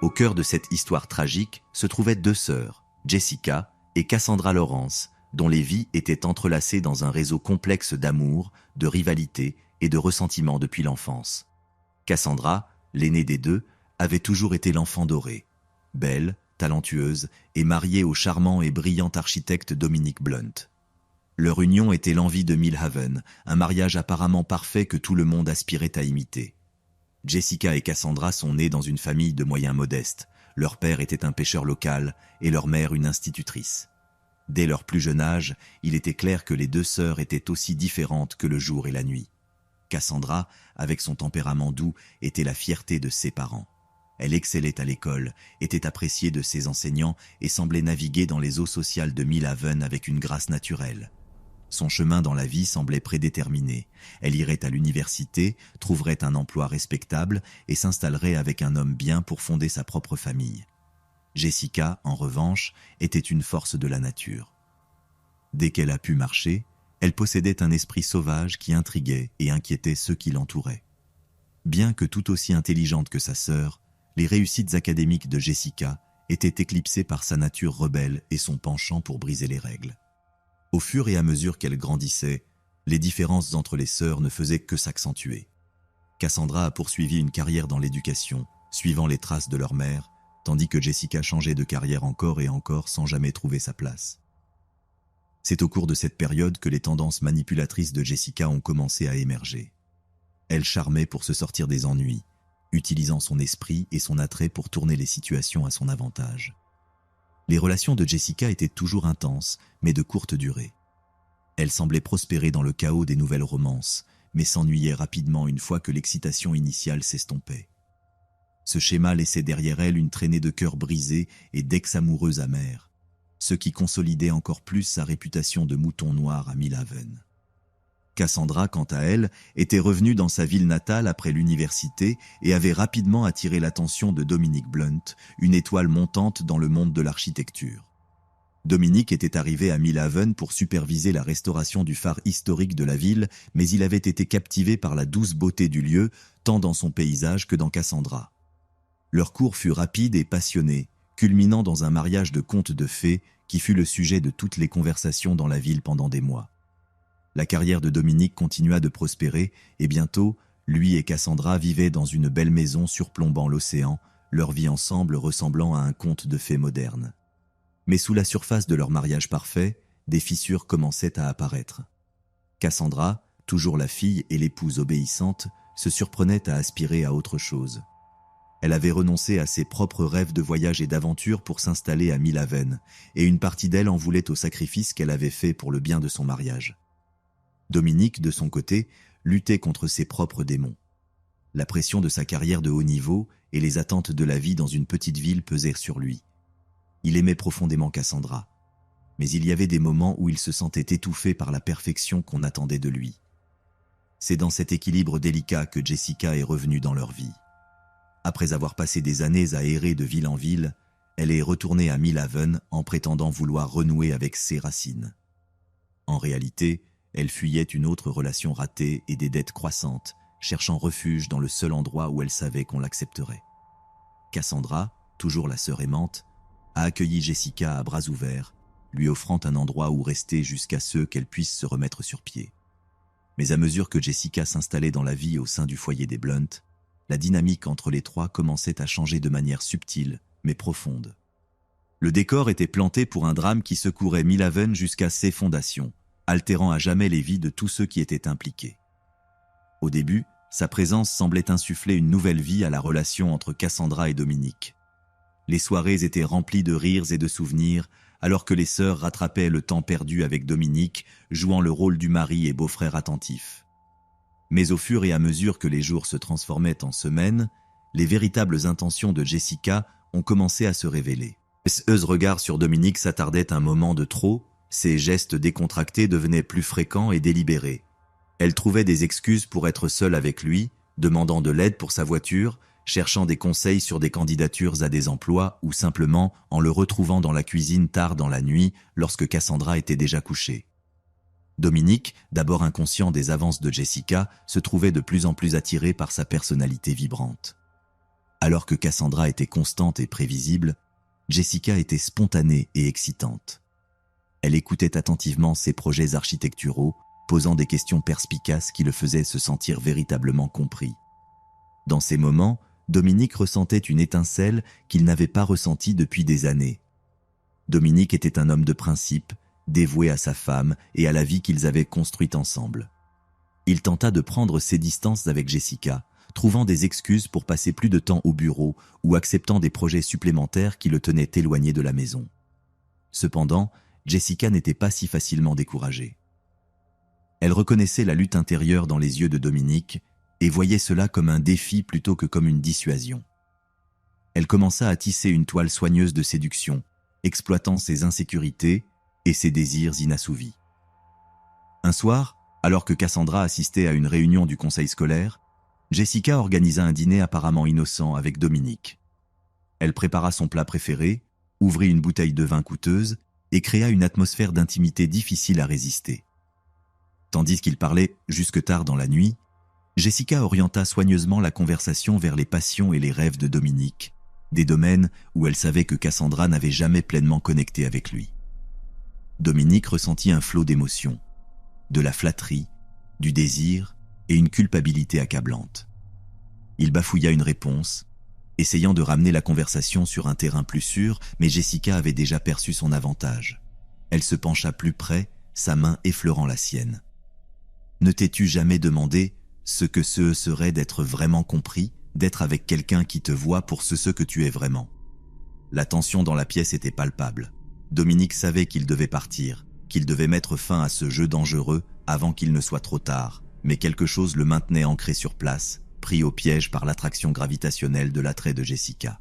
Au cœur de cette histoire tragique se trouvaient deux sœurs, Jessica et Cassandra Lawrence, dont les vies étaient entrelacées dans un réseau complexe d'amour, de rivalité et de ressentiment depuis l'enfance. Cassandra, l'aînée des deux, avait toujours été l'enfant doré. Belle, talentueuse et mariée au charmant et brillant architecte Dominic Blunt. Leur union était l'envie de Millhaven, un mariage apparemment parfait que tout le monde aspirait à imiter. Jessica et Cassandra sont nées dans une famille de moyens modestes. Leur père était un pêcheur local et leur mère une institutrice. Dès leur plus jeune âge, il était clair que les deux sœurs étaient aussi différentes que le jour et la nuit. Cassandra, avec son tempérament doux, était la fierté de ses parents. Elle excellait à l'école, était appréciée de ses enseignants et semblait naviguer dans les eaux sociales de Millhaven avec une grâce naturelle. Son chemin dans la vie semblait prédéterminé. Elle irait à l'université, trouverait un emploi respectable et s'installerait avec un homme bien pour fonder sa propre famille. Jessica, en revanche, était une force de la nature. Dès qu'elle a pu marcher, elle possédait un esprit sauvage qui intriguait et inquiétait ceux qui l'entouraient. Bien que tout aussi intelligente que sa sœur, les réussites académiques de Jessica étaient éclipsées par sa nature rebelle et son penchant pour briser les règles. Au fur et à mesure qu'elle grandissait, les différences entre les sœurs ne faisaient que s'accentuer. Cassandra a poursuivi une carrière dans l'éducation, suivant les traces de leur mère, tandis que Jessica changeait de carrière encore et encore sans jamais trouver sa place. C'est au cours de cette période que les tendances manipulatrices de Jessica ont commencé à émerger. Elle charmait pour se sortir des ennuis, utilisant son esprit et son attrait pour tourner les situations à son avantage. Les relations de Jessica étaient toujours intenses, mais de courte durée. Elle semblait prospérer dans le chaos des nouvelles romances, mais s'ennuyait rapidement une fois que l'excitation initiale s'estompait. Ce schéma laissait derrière elle une traînée de cœurs brisés et d'ex-amoureux amers, ce qui consolidait encore plus sa réputation de mouton noir à Millhaven. Cassandra, quant à elle, était revenue dans sa ville natale après l'université et avait rapidement attiré l'attention de Dominic Blunt, une étoile montante dans le monde de l'architecture. Dominic était arrivé à Millhaven pour superviser la restauration du phare historique de la ville, mais il avait été captivé par la douce beauté du lieu, tant dans son paysage que dans Cassandra. Leur cours fut rapide et passionné, culminant dans un mariage de conte de fées qui fut le sujet de toutes les conversations dans la ville pendant des mois. La carrière de Dominic continua de prospérer et bientôt, lui et Cassandra vivaient dans une belle maison surplombant l'océan, leur vie ensemble ressemblant à un conte de fées moderne. Mais sous la surface de leur mariage parfait, des fissures commençaient à apparaître. Cassandra, toujours la fille et l'épouse obéissante, se surprenait à aspirer à autre chose. Elle avait renoncé à ses propres rêves de voyage et d'aventure pour s'installer à Millhaven, et une partie d'elle en voulait au sacrifice qu'elle avait fait pour le bien de son mariage. Dominic, de son côté, luttait contre ses propres démons. La pression de sa carrière de haut niveau et les attentes de la vie dans une petite ville pesaient sur lui. Il aimait profondément Cassandra, mais il y avait des moments où il se sentait étouffé par la perfection qu'on attendait de lui. C'est dans cet équilibre délicat que Jessica est revenue dans leur vie. Après avoir passé des années à errer de ville en ville, elle est retournée à Millhaven en prétendant vouloir renouer avec ses racines. En réalité, elle fuyait une autre relation ratée et des dettes croissantes, cherchant refuge dans le seul endroit où elle savait qu'on l'accepterait. Cassandra, toujours la sœur aimante, a accueilli Jessica à bras ouverts, lui offrant un endroit où rester jusqu'à ce qu'elle puisse se remettre sur pied. Mais à mesure que Jessica s'installait dans la vie au sein du foyer des Blunt, la dynamique entre les trois commençait à changer de manière subtile, mais profonde. Le décor était planté pour un drame qui secourait Millhaven jusqu'à ses fondations, altérant à jamais les vies de tous ceux qui étaient impliqués. Au début, sa présence semblait insuffler une nouvelle vie à la relation entre Cassandra et Dominic. Les soirées étaient remplies de rires et de souvenirs, alors que les sœurs rattrapaient le temps perdu avec Dominic, jouant le rôle du mari et beau-frère attentif. Mais au fur et à mesure que les jours se transformaient en semaines, les véritables intentions de Jessica ont commencé à se révéler. Ce regard sur Dominic s'attardait un moment de trop, ses gestes décontractés devenaient plus fréquents et délibérés. Elle trouvait des excuses pour être seule avec lui, demandant de l'aide pour sa voiture, cherchant des conseils sur des candidatures à des emplois ou simplement en le retrouvant dans la cuisine tard dans la nuit lorsque Cassandra était déjà couchée. Dominique, d'abord inconscient des avances de Jessica, se trouvait de plus en plus attiré par sa personnalité vibrante. Alors que Cassandra était constante et prévisible, Jessica était spontanée et excitante. Elle écoutait attentivement ses projets architecturaux, posant des questions perspicaces qui le faisaient se sentir véritablement compris. Dans ces moments, Dominique ressentait une étincelle qu'il n'avait pas ressentie depuis des années. Dominique était un homme de principe, dévoué à sa femme et à la vie qu'ils avaient construite ensemble. Il tenta de prendre ses distances avec Jessica, trouvant des excuses pour passer plus de temps au bureau ou acceptant des projets supplémentaires qui le tenaient éloigné de la maison. Cependant, Jessica n'était pas si facilement découragée. Elle reconnaissait la lutte intérieure dans les yeux de Dominique et voyait cela comme un défi plutôt que comme une dissuasion. Elle commença à tisser une toile soigneuse de séduction, exploitant ses insécurités et ses désirs inassouvis. Un soir, alors que Cassandra assistait à une réunion du conseil scolaire, Jessica organisa un dîner apparemment innocent avec Dominique. Elle prépara son plat préféré, ouvrit une bouteille de vin coûteuse et créa une atmosphère d'intimité difficile à résister. Tandis qu'ils parlaient jusque tard dans la nuit, Jessica orienta soigneusement la conversation vers les passions et les rêves de Dominique, des domaines où elle savait que Cassandra n'avait jamais pleinement connecté avec lui. Dominique ressentit un flot d'émotions, de la flatterie, du désir et une culpabilité accablante. Il bafouilla une réponse, essayant de ramener la conversation sur un terrain plus sûr, mais Jessica avait déjà perçu son avantage. Elle se pencha plus près, sa main effleurant la sienne. « Ne t'es-tu jamais demandé ce que ce serait d'être vraiment compris, d'être avec quelqu'un qui te voit pour ce que tu es vraiment ?» La tension dans la pièce était palpable. Dominique savait qu'il devait partir, qu'il devait mettre fin à ce jeu dangereux avant qu'il ne soit trop tard, mais quelque chose le maintenait ancré sur place, pris au piège par l'attraction gravitationnelle de l'attrait de Jessica.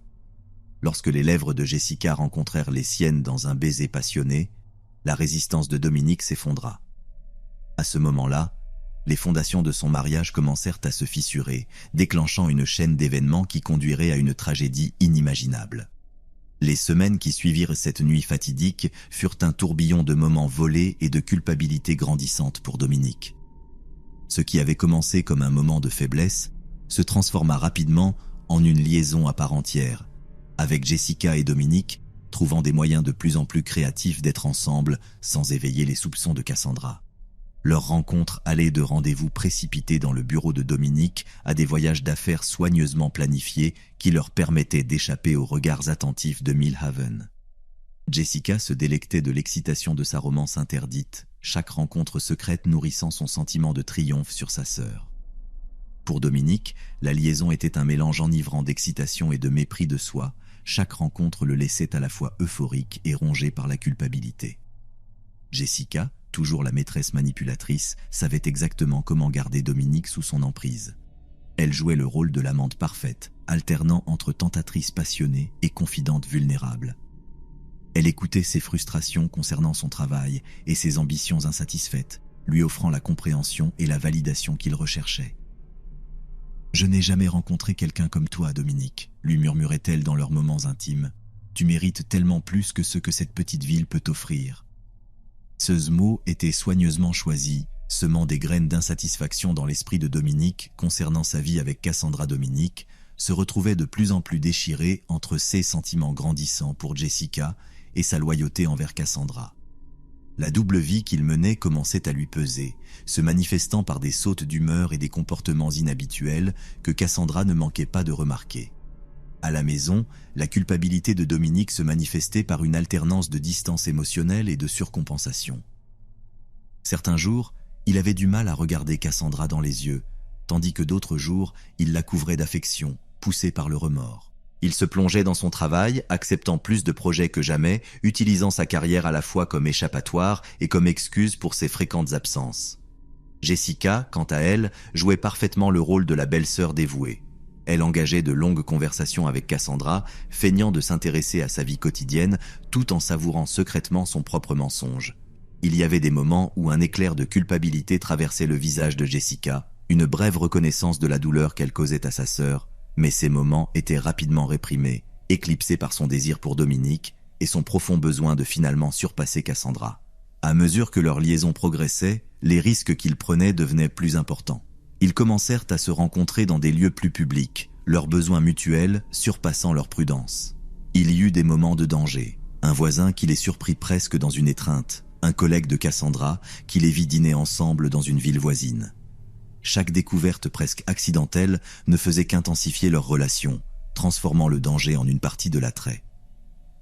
Lorsque les lèvres de Jessica rencontrèrent les siennes dans un baiser passionné, la résistance de Dominique s'effondra. À ce moment-là, les fondations de son mariage commencèrent à se fissurer, déclenchant une chaîne d'événements qui conduirait à une tragédie inimaginable. Les semaines qui suivirent cette nuit fatidique furent un tourbillon de moments volés et de culpabilité grandissante pour Dominique. Ce qui avait commencé comme un moment de faiblesse se transforma rapidement en une liaison à part entière, avec Jessica et Dominique trouvant des moyens de plus en plus créatifs d'être ensemble sans éveiller les soupçons de Cassandra. Leur rencontre allait de rendez-vous précipités dans le bureau de Dominique à des voyages d'affaires soigneusement planifiés qui leur permettaient d'échapper aux regards attentifs de Milhaven. Jessica se délectait de l'excitation de sa romance interdite, chaque rencontre secrète nourrissant son sentiment de triomphe sur sa sœur. Pour Dominique, la liaison était un mélange enivrant d'excitation et de mépris de soi. Chaque rencontre le laissait à la fois euphorique et rongé par la culpabilité. Jessica, toujours la maîtresse manipulatrice, savait exactement comment garder Dominique sous son emprise. Elle jouait le rôle de l'amante parfaite, alternant entre tentatrice passionnée et confidente vulnérable. Elle écoutait ses frustrations concernant son travail et ses ambitions insatisfaites, lui offrant la compréhension et la validation qu'il recherchait. « Je n'ai jamais rencontré quelqu'un comme toi, Dominique », lui murmurait-elle dans leurs moments intimes. « Tu mérites tellement plus que ce que cette petite ville peut t'offrir. » Ce mot était soigneusement choisi, semant des graines d'insatisfaction dans l'esprit de Dominique concernant sa vie avec Cassandra. Dominique se retrouvait de plus en plus déchiré entre ses sentiments grandissants pour Jessica et sa loyauté envers Cassandra. La double vie qu'il menait commençait à lui peser, se manifestant par des sautes d'humeur et des comportements inhabituels que Cassandra ne manquait pas de remarquer. À la maison, la culpabilité de Dominique se manifestait par une alternance de distance émotionnelle et de surcompensation. Certains jours, il avait du mal à regarder Cassandra dans les yeux, tandis que d'autres jours, il la couvrait d'affection, poussé par le remords. Il se plongeait dans son travail, acceptant plus de projets que jamais, utilisant sa carrière à la fois comme échappatoire et comme excuse pour ses fréquentes absences. Jessica, quant à elle, jouait parfaitement le rôle de la belle-sœur dévouée. Elle engageait de longues conversations avec Cassandra, feignant de s'intéresser à sa vie quotidienne, tout en savourant secrètement son propre mensonge. Il y avait des moments où un éclair de culpabilité traversait le visage de Jessica, une brève reconnaissance de la douleur qu'elle causait à sa sœur, mais ces moments étaient rapidement réprimés, éclipsés par son désir pour Dominique et son profond besoin de finalement surpasser Cassandra. À mesure que leur liaison progressait, les risques qu'ils prenaient devenaient plus importants. Ils commencèrent à se rencontrer dans des lieux plus publics, leurs besoins mutuels surpassant leur prudence. Il y eut des moments de danger. Un voisin qui les surprit presque dans une étreinte, un collègue de Cassandra qui les vit dîner ensemble dans une ville voisine. Chaque découverte presque accidentelle ne faisait qu'intensifier leur relation, transformant le danger en une partie de l'attrait.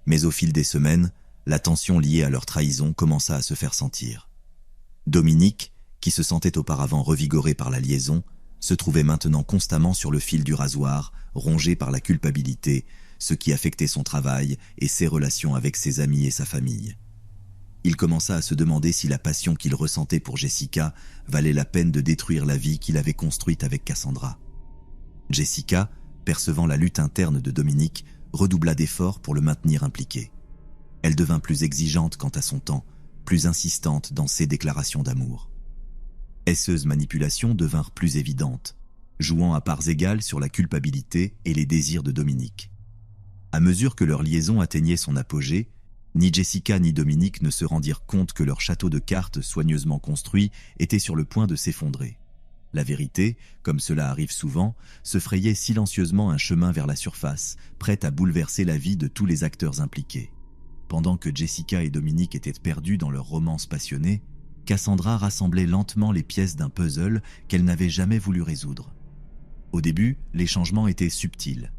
Mais au fil des semaines, la tension liée à leur trahison commença à se faire sentir. Dominique, qui se sentait auparavant revigoré par la liaison, se trouvait maintenant constamment sur le fil du rasoir, rongé par la culpabilité, ce qui affectait son travail et ses relations avec ses amis et sa famille. Il commença à se demander si la passion qu'il ressentait pour Jessica valait la peine de détruire la vie qu'il avait construite avec Cassandra. Jessica, percevant la lutte interne de Dominique, redoubla d'efforts pour le maintenir impliqué. Elle devint plus exigeante quant à son temps, plus insistante dans ses déclarations d'amour. Haisseuses manipulations devinrent plus évidentes, jouant à parts égales sur la culpabilité et les désirs de Dominique. À mesure que leur liaison atteignait son apogée, ni Jessica ni Dominique ne se rendirent compte que leur château de cartes soigneusement construit était sur le point de s'effondrer. La vérité, comme cela arrive souvent, se frayait silencieusement un chemin vers la surface, prête à bouleverser la vie de tous les acteurs impliqués. Pendant que Jessica et Dominique étaient perdus dans leur romance passionnée, Cassandra rassemblait lentement les pièces d'un puzzle qu'elle n'avait jamais voulu résoudre. Au début, les changements étaient subtils.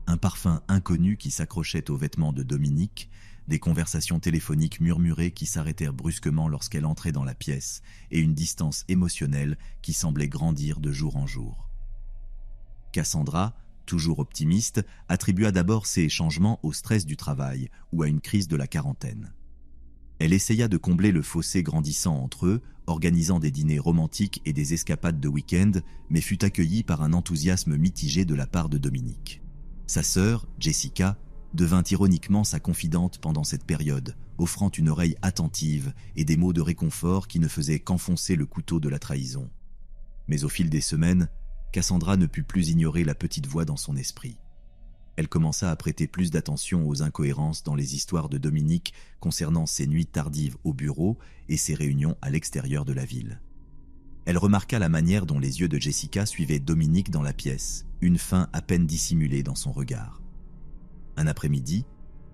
Un parfum inconnu qui s'accrochait aux vêtements de Dominique, des conversations téléphoniques murmurées qui s'arrêtèrent brusquement lorsqu'elle entrait dans la pièce, et une distance émotionnelle qui semblait grandir de jour en jour. Cassandra, toujours optimiste, attribua d'abord ces changements au stress du travail ou à une crise de la quarantaine. Elle essaya de combler le fossé grandissant entre eux, organisant des dîners romantiques et des escapades de week-end, mais fut accueillie par un enthousiasme mitigé de la part de Dominique. Sa sœur, Jessica, devint ironiquement sa confidente pendant cette période, offrant une oreille attentive et des mots de réconfort qui ne faisaient qu'enfoncer le couteau de la trahison. Mais au fil des semaines, Cassandra ne put plus ignorer la petite voix dans son esprit. Elle commença à prêter plus d'attention aux incohérences dans les histoires de Dominique concernant ses nuits tardives au bureau et ses réunions à l'extérieur de la ville. Elle remarqua la manière dont les yeux de Jessica suivaient Dominique dans la pièce, une faim à peine dissimulée dans son regard. Un après-midi,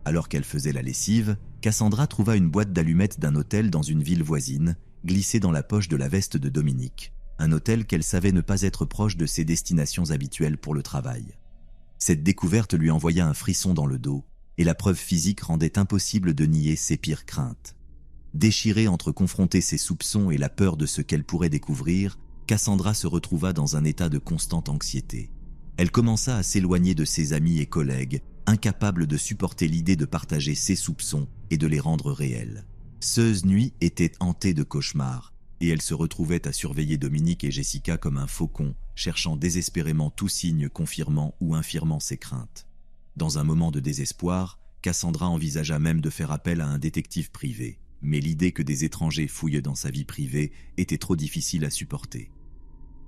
alors qu'elle faisait la lessive, Cassandra trouva une boîte d'allumettes d'un hôtel dans une ville voisine, glissée dans la poche de la veste de Dominique, un hôtel qu'elle savait ne pas être proche de ses destinations habituelles pour le travail. Cette découverte lui envoya un frisson dans le dos, et la preuve physique rendait impossible de nier ses pires craintes. Déchirée entre confronter ses soupçons et la peur de ce qu'elle pourrait découvrir, Cassandra se retrouva dans un état de constante anxiété. Elle commença à s'éloigner de ses amis et collègues, incapable de supporter l'idée de partager ses soupçons et de les rendre réels. Ces nuits étaient hantées de cauchemars, et elle se retrouvait à surveiller Dominique et Jessica comme un faucon, cherchant désespérément tout signe confirmant ou infirmant ses craintes. Dans un moment de désespoir, Cassandra envisagea même de faire appel à un détective privé, mais l'idée que des étrangers fouillent dans sa vie privée était trop difficile à supporter.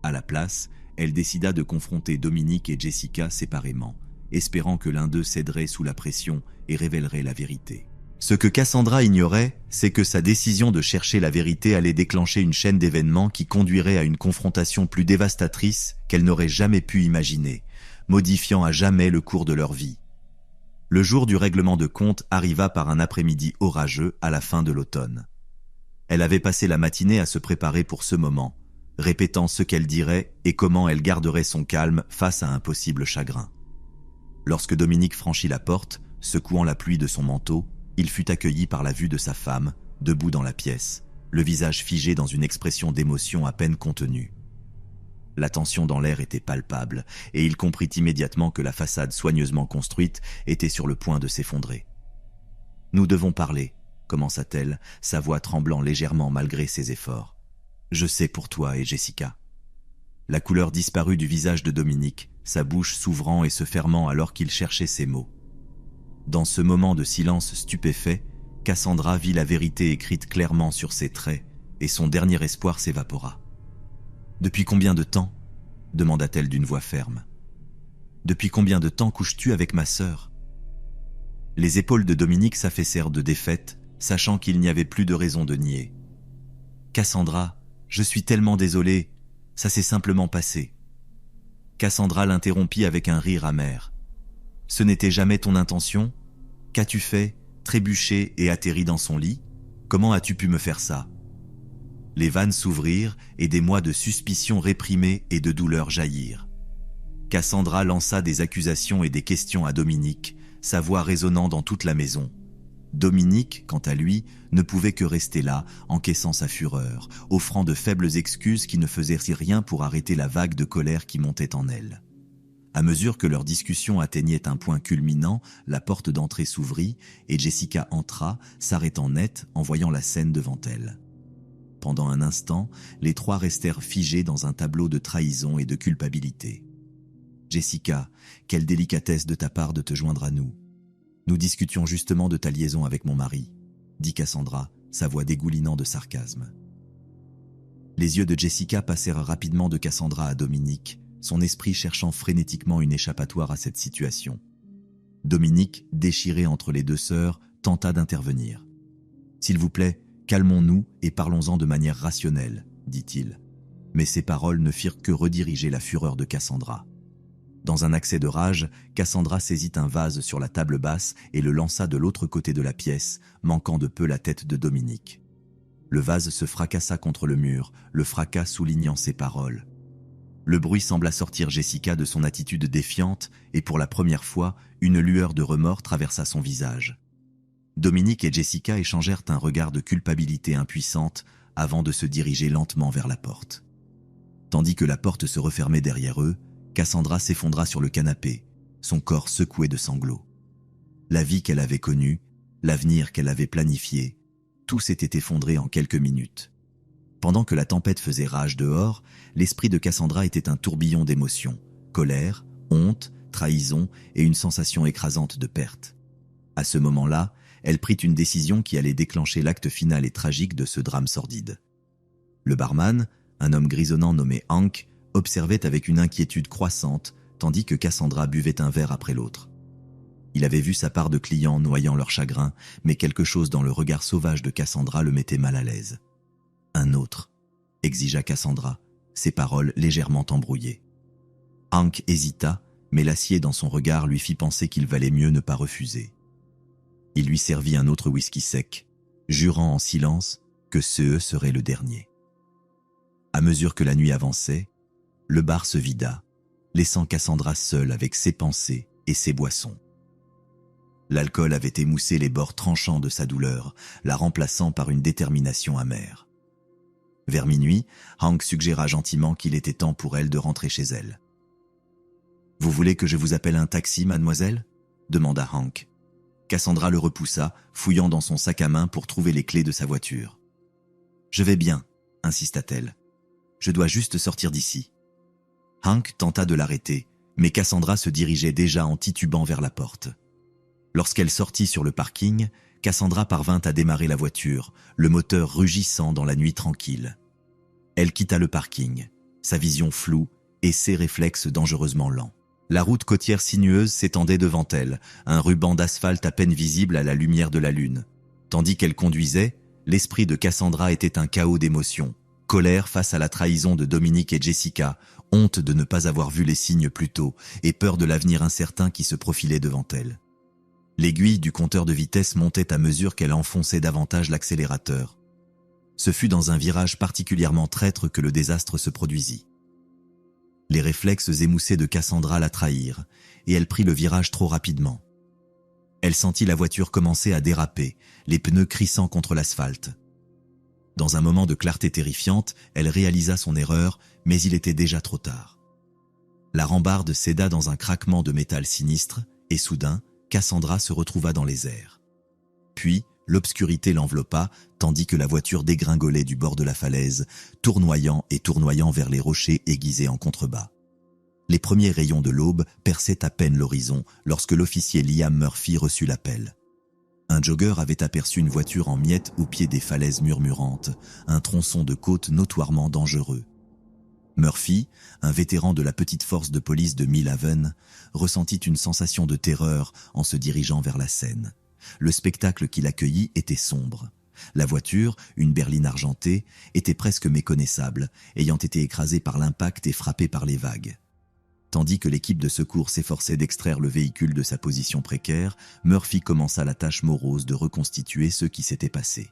À la place, elle décida de confronter Dominique et Jessica séparément, espérant que l'un d'eux céderait sous la pression et révélerait la vérité. Ce que Cassandra ignorait, c'est que sa décision de chercher la vérité allait déclencher une chaîne d'événements qui conduirait à une confrontation plus dévastatrice qu'elle n'aurait jamais pu imaginer, modifiant à jamais le cours de leur vie. Le jour du règlement de compte arriva par un après-midi orageux à la fin de l'automne. Elle avait passé la matinée à se préparer pour ce moment, répétant ce qu'elle dirait et comment elle garderait son calme face à un possible chagrin. Lorsque Dominique franchit la porte, secouant la pluie de son manteau, il fut accueilli par la vue de sa femme, debout dans la pièce, le visage figé dans une expression d'émotion à peine contenue. La tension dans l'air était palpable, et il comprit immédiatement que la façade soigneusement construite était sur le point de s'effondrer. « Nous devons parler », commença-t-elle, sa voix tremblant légèrement malgré ses efforts. « Je sais pour toi et Jessica. » La couleur disparut du visage de Dominique, sa bouche s'ouvrant et se fermant alors qu'il cherchait ses mots. Dans ce moment de silence stupéfait, Cassandra vit la vérité écrite clairement sur ses traits, et son dernier espoir s'évapora. « Depuis combien de temps ?» demanda-t-elle d'une voix ferme. « Depuis combien de temps couches-tu avec ma sœur ?» Les épaules de Dominique s'affaissèrent de défaite, sachant qu'il n'y avait plus de raison de nier. « Cassandra, je suis tellement désolé, ça s'est simplement passé. » Cassandra l'interrompit avec un rire amer. « Ce n'était jamais ton intention? Qu'as-tu fait? Trébuché et atterri dans son lit? Comment as-tu pu me faire ça ?» Les vannes s'ouvrirent et des mois de suspicion réprimée et de douleur jaillirent. Cassandra lança des accusations et des questions à Dominique, sa voix résonnant dans toute la maison. Dominique, quant à lui, ne pouvait que rester là, encaissant sa fureur, offrant de faibles excuses qui ne faisaient rien pour arrêter la vague de colère qui montait en elle. À mesure que leur discussion atteignait un point culminant, la porte d'entrée s'ouvrit et Jessica entra, s'arrêtant net en voyant la scène devant elle. Pendant un instant, les trois restèrent figés dans un tableau de trahison et de culpabilité. « Jessica, quelle délicatesse de ta part de te joindre à nous. Nous discutions justement de ta liaison avec mon mari, » dit Cassandra, sa voix dégoulinant de sarcasme. Les yeux de Jessica passèrent rapidement de Cassandra à Dominique, son esprit cherchant frénétiquement une échappatoire à cette situation. Dominique, déchiré entre les deux sœurs, tenta d'intervenir. « S'il vous plaît, calmons-nous et parlons-en de manière rationnelle, » dit-il. Mais ces paroles ne firent que rediriger la fureur de Cassandra. Dans un accès de rage, Cassandra saisit un vase sur la table basse et le lança de l'autre côté de la pièce, manquant de peu la tête de Dominique. Le vase se fracassa contre le mur, le fracas soulignant ses paroles. Le bruit sembla sortir Jessica de son attitude défiante et pour la première fois, une lueur de remords traversa son visage. Dominique et Jessica échangèrent un regard de culpabilité impuissante avant de se diriger lentement vers la porte. Tandis que la porte se refermait derrière eux, Cassandra s'effondra sur le canapé, son corps secoué de sanglots. La vie qu'elle avait connue, l'avenir qu'elle avait planifié, tout s'était effondré en quelques minutes. Pendant que la tempête faisait rage dehors, l'esprit de Cassandra était un tourbillon d'émotions, colère, honte, trahison et une sensation écrasante de perte. À ce moment-là, elle prit une décision qui allait déclencher l'acte final et tragique de ce drame sordide. Le barman, un homme grisonnant nommé Hank, observait avec une inquiétude croissante, tandis que Cassandra buvait un verre après l'autre. Il avait vu sa part de clients noyant leur chagrin, mais quelque chose dans le regard sauvage de Cassandra le mettait mal à l'aise. « Un autre », exigea Cassandra, ses paroles légèrement embrouillées. Hank hésita, mais l'acier dans son regard lui fit penser qu'il valait mieux ne pas refuser. Il lui servit un autre whisky sec, jurant en silence que ce serait le dernier. À mesure que la nuit avançait, le bar se vida, laissant Cassandra seule avec ses pensées et ses boissons. L'alcool avait émoussé les bords tranchants de sa douleur, la remplaçant par une détermination amère. Vers minuit, Hank suggéra gentiment qu'il était temps pour elle de rentrer chez elle. « Vous voulez que je vous appelle un taxi, mademoiselle ?» demanda Hank. Cassandra le repoussa, fouillant dans son sac à main pour trouver les clés de sa voiture. « Je vais bien », insista-t-elle. « Je dois juste sortir d'ici. » Hank tenta de l'arrêter, mais Cassandra se dirigeait déjà en titubant vers la porte. Lorsqu'elle sortit sur le parking, Cassandra parvint à démarrer la voiture, le moteur rugissant dans la nuit tranquille. Elle quitta le parking, sa vision floue et ses réflexes dangereusement lents. La route côtière sinueuse s'étendait devant elle, un ruban d'asphalte à peine visible à la lumière de la lune. Tandis qu'elle conduisait, l'esprit de Cassandra était un chaos d'émotions. Colère face à la trahison de Dominique et Jessica, honte de ne pas avoir vu les signes plus tôt et peur de l'avenir incertain qui se profilait devant elle. L'aiguille du compteur de vitesse montait à mesure qu'elle enfonçait davantage l'accélérateur. Ce fut dans un virage particulièrement traître que le désastre se produisit. Les réflexes émoussés de Cassandra la trahirent, et elle prit le virage trop rapidement. Elle sentit la voiture commencer à déraper, les pneus crissant contre l'asphalte. Dans un moment de clarté terrifiante, elle réalisa son erreur, mais il était déjà trop tard. La rambarde céda dans un craquement de métal sinistre, et soudain, Cassandra se retrouva dans les airs. Puis, l'obscurité l'enveloppa, tandis que la voiture dégringolait du bord de la falaise, tournoyant et tournoyant vers les rochers aiguisés en contrebas. Les premiers rayons de l'aube perçaient à peine l'horizon lorsque l'officier Liam Murphy reçut l'appel. Un jogger avait aperçu une voiture en miettes au pied des falaises murmurantes, un tronçon de côte notoirement dangereux. Murphy, un vétéran de la petite force de police de Mill Haven, ressentit une sensation de terreur en se dirigeant vers la scène. Le spectacle qui l'accueillit était sombre. La voiture, une berline argentée, était presque méconnaissable, ayant été écrasée par l'impact et frappée par les vagues. Tandis que l'équipe de secours s'efforçait d'extraire le véhicule de sa position précaire, Murphy commença la tâche morose de reconstituer ce qui s'était passé.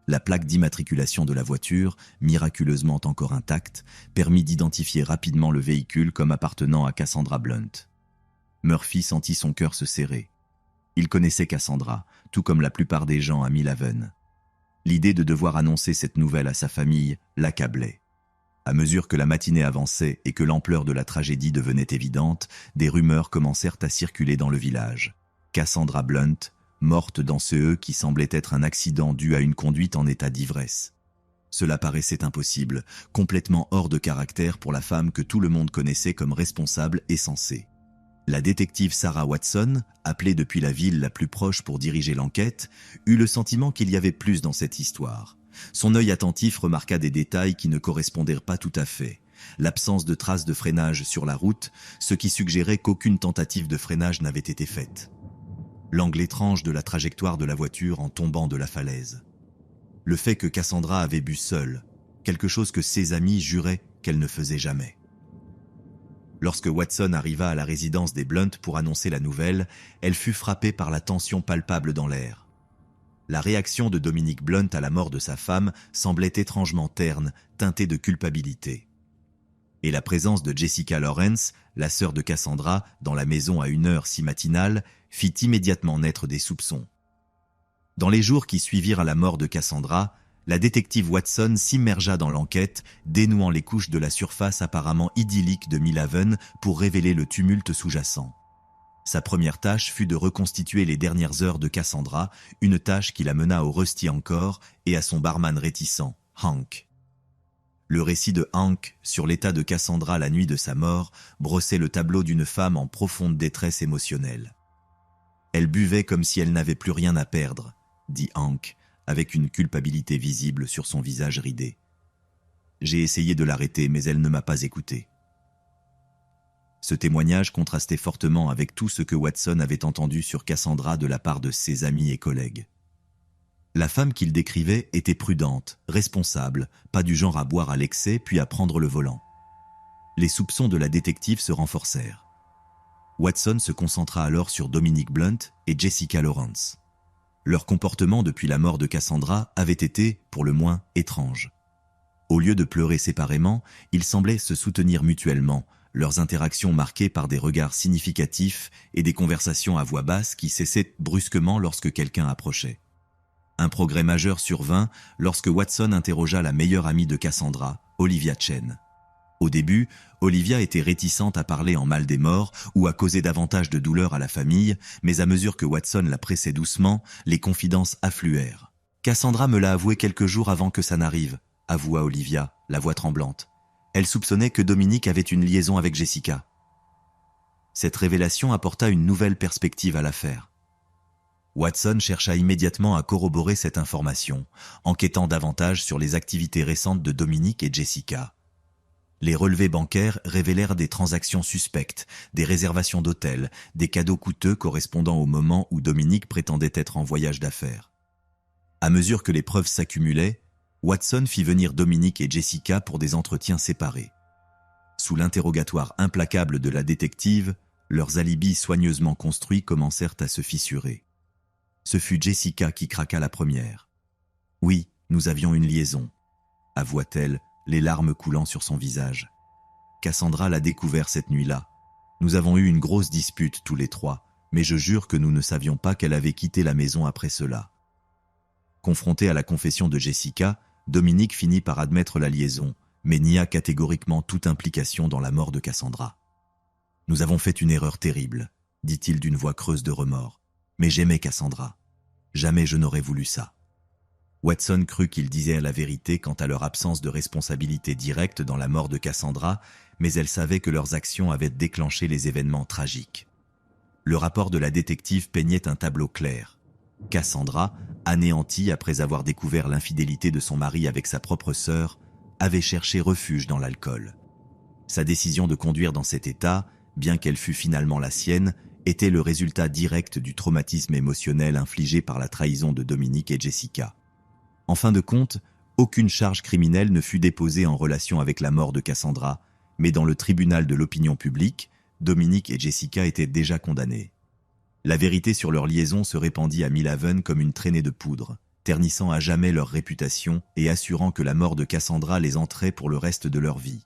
La plaque d'immatriculation de la voiture, miraculeusement encore intacte, permit d'identifier rapidement le véhicule comme appartenant à Cassandra Blunt. Murphy sentit son cœur se serrer. Il connaissait Cassandra, tout comme la plupart des gens à Mill Haven. L'idée de devoir annoncer cette nouvelle à sa famille l'accablait. À mesure que la matinée avançait et que l'ampleur de la tragédie devenait évidente, des rumeurs commencèrent à circuler dans le village. Cassandra Blunt, morte dans ce qui semblait être un accident dû à une conduite en état d'ivresse. Cela paraissait impossible, complètement hors de caractère pour la femme que tout le monde connaissait comme responsable et sensée. La détective Sarah Watson, appelée depuis la ville la plus proche pour diriger l'enquête, eut le sentiment qu'il y avait plus dans cette histoire. Son œil attentif remarqua des détails qui ne correspondaient pas tout à fait. L'absence de traces de freinage sur la route, ce qui suggérait qu'aucune tentative de freinage n'avait été faite. L'angle étrange de la trajectoire de la voiture en tombant de la falaise. Le fait que Cassandra avait bu seule, quelque chose que ses amis juraient qu'elle ne faisait jamais. Lorsque Watson arriva à la résidence des Blunt pour annoncer la nouvelle, elle fut frappée par la tension palpable dans l'air. La réaction de Dominic Blunt à la mort de sa femme semblait étrangement terne, teintée de culpabilité. Et la présence de Jessica Lawrence, la sœur de Cassandra, dans la maison à une heure si matinale, fit immédiatement naître des soupçons. Dans les jours qui suivirent à la mort de Cassandra, la détective Watson s'immergea dans l'enquête, dénouant les couches de la surface apparemment idyllique de Mill Haven pour révéler le tumulte sous-jacent. Sa première tâche fut de reconstituer les dernières heures de Cassandra, une tâche qui la mena au Rusty encore et à son barman réticent, Hank. Le récit de Hank sur l'état de Cassandra la nuit de sa mort brossait le tableau d'une femme en profonde détresse émotionnelle. « Elle buvait comme si elle n'avait plus rien à perdre », dit Hank, avec une culpabilité visible sur son visage ridé. « J'ai essayé de l'arrêter, mais elle ne m'a pas écouté. » Ce témoignage contrastait fortement avec tout ce que Watson avait entendu sur Cassandra de la part de ses amis et collègues. La femme qu'il décrivait était prudente, responsable, pas du genre à boire à l'excès puis à prendre le volant. Les soupçons de la détective se renforcèrent. Watson se concentra alors sur Dominic Blunt et Jessica Lawrence. Leur comportement depuis la mort de Cassandra avait été, pour le moins, étrange. Au lieu de pleurer séparément, ils semblaient se soutenir mutuellement, leurs interactions marquées par des regards significatifs et des conversations à voix basse qui cessaient brusquement lorsque quelqu'un approchait. Un progrès majeur survint lorsque Watson interrogea la meilleure amie de Cassandra, Olivia Chen. Au début, Olivia était réticente à parler en mal des morts ou à causer davantage de douleur à la famille, mais à mesure que Watson la pressait doucement, les confidences affluèrent. « Cassandra me l'a avoué quelques jours avant que ça n'arrive », avoua Olivia, la voix tremblante. Elle soupçonnait que Dominic avait une liaison avec Jessica. Cette révélation apporta une nouvelle perspective à l'affaire. Watson chercha immédiatement à corroborer cette information, enquêtant davantage sur les activités récentes de Dominic et Jessica. Les relevés bancaires révélèrent des transactions suspectes, des réservations d'hôtels, des cadeaux coûteux correspondant au moment où Dominic prétendait être en voyage d'affaires. À mesure que les preuves s'accumulaient, Watson fit venir Dominic et Jessica pour des entretiens séparés. Sous l'interrogatoire implacable de la détective, leurs alibis soigneusement construits commencèrent à se fissurer. Ce fut Jessica qui craqua la première. « Oui, nous avions une liaison », avoua-t-elle, les larmes coulant sur son visage. Cassandra l'a découvert cette nuit-là. Nous avons eu une grosse dispute tous les trois, mais je jure que nous ne savions pas qu'elle avait quitté la maison après cela. Confronté à la confession de Jessica, Dominic finit par admettre la liaison, mais nia catégoriquement toute implication dans la mort de Cassandra. « Nous avons fait une erreur terrible, » dit-il d'une voix creuse de remords. « Mais j'aimais Cassandra. Jamais je n'aurais voulu ça. » Watson crut qu'il disait la vérité quant à leur absence de responsabilité directe dans la mort de Cassandra, mais elle savait que leurs actions avaient déclenché les événements tragiques. Le rapport de la détective peignait un tableau clair. Cassandra, anéantie après avoir découvert l'infidélité de son mari avec sa propre sœur, avait cherché refuge dans l'alcool. Sa décision de conduire dans cet état, bien qu'elle fût finalement la sienne, était le résultat direct du traumatisme émotionnel infligé par la trahison de Dominique et Jessica. En fin de compte, aucune charge criminelle ne fut déposée en relation avec la mort de Cassandra, mais dans le tribunal de l'opinion publique, Dominique et Jessica étaient déjà condamnés. La vérité sur leur liaison se répandit à Millhaven comme une traînée de poudre, ternissant à jamais leur réputation et assurant que la mort de Cassandra les hanterait pour le reste de leur vie.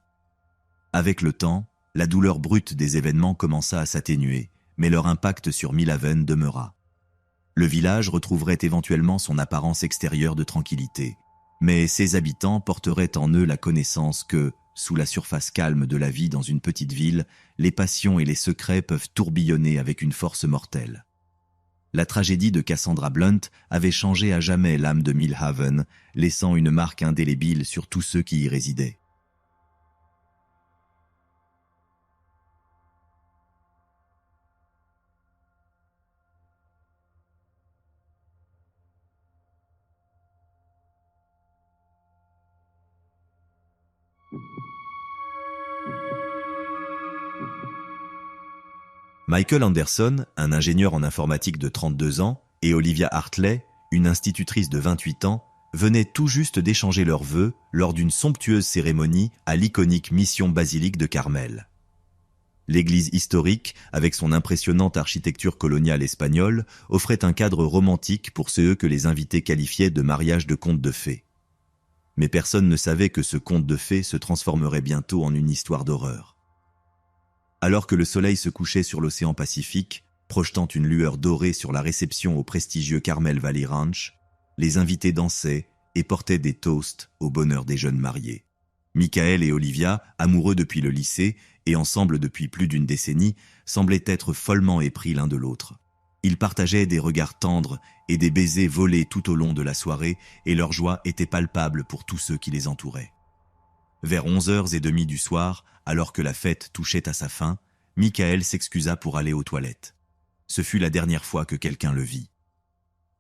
Avec le temps, la douleur brute des événements commença à s'atténuer, mais leur impact sur Millhaven demeura. Le village retrouverait éventuellement son apparence extérieure de tranquillité, mais ses habitants porteraient en eux la connaissance que, sous la surface calme de la vie dans une petite ville, les passions et les secrets peuvent tourbillonner avec une force mortelle. La tragédie de Cassandra Blunt avait changé à jamais l'âme de Millhaven, laissant une marque indélébile sur tous ceux qui y résidaient. Michael Anderson, un ingénieur en informatique de 32 ans, et Olivia Hartley, une institutrice de 28 ans, venaient tout juste d'échanger leurs vœux lors d'une somptueuse cérémonie à l'iconique Mission Basilique de Carmel. L'église historique, avec son impressionnante architecture coloniale espagnole, offrait un cadre romantique pour ceux que les invités qualifiaient de mariage de conte de fées. Mais personne ne savait que ce conte de fées se transformerait bientôt en une histoire d'horreur. Alors que le soleil se couchait sur l'océan Pacifique, projetant une lueur dorée sur la réception au prestigieux Carmel Valley Ranch, les invités dansaient et portaient des toasts au bonheur des jeunes mariés. Michael et Olivia, amoureux depuis le lycée et ensemble depuis plus d'une décennie, semblaient être follement épris l'un de l'autre. Ils partageaient des regards tendres et des baisers volés tout au long de la soirée, et leur joie était palpable pour tous ceux qui les entouraient. Vers 11h30 du soir, alors que la fête touchait à sa fin, Michael s'excusa pour aller aux toilettes. Ce fut la dernière fois que quelqu'un le vit.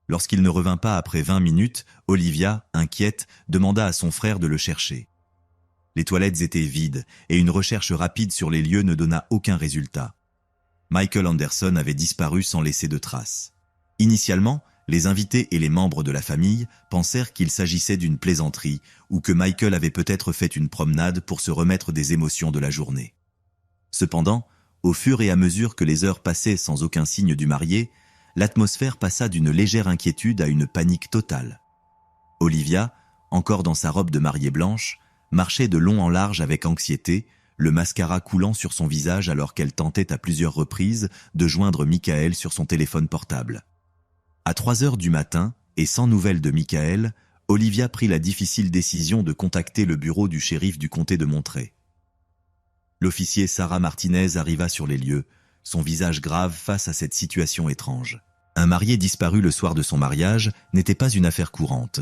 Lorsqu'il ne revint pas après 20 minutes, Olivia, inquiète, demanda à son frère de le chercher. Les toilettes étaient vides et une recherche rapide sur les lieux ne donna aucun résultat. Michael Anderson avait disparu sans laisser de traces. Initialement, les invités et les membres de la famille pensèrent qu'il s'agissait d'une plaisanterie ou que Michael avait peut-être fait une promenade pour se remettre des émotions de la journée. Cependant, au fur et à mesure que les heures passaient sans aucun signe du marié, l'atmosphère passa d'une légère inquiétude à une panique totale. Olivia, encore dans sa robe de mariée blanche, marchait de long en large avec anxiété, le mascara coulant sur son visage alors qu'elle tentait à plusieurs reprises de joindre Michael sur son téléphone portable. À 3h du matin, et sans nouvelles de Michael, Olivia prit la difficile décision de contacter le bureau du shérif du comté de Monterey. L'officier Sarah Martinez arriva sur les lieux, son visage grave face à cette situation étrange. Un marié disparu le soir de son mariage n'était pas une affaire courante,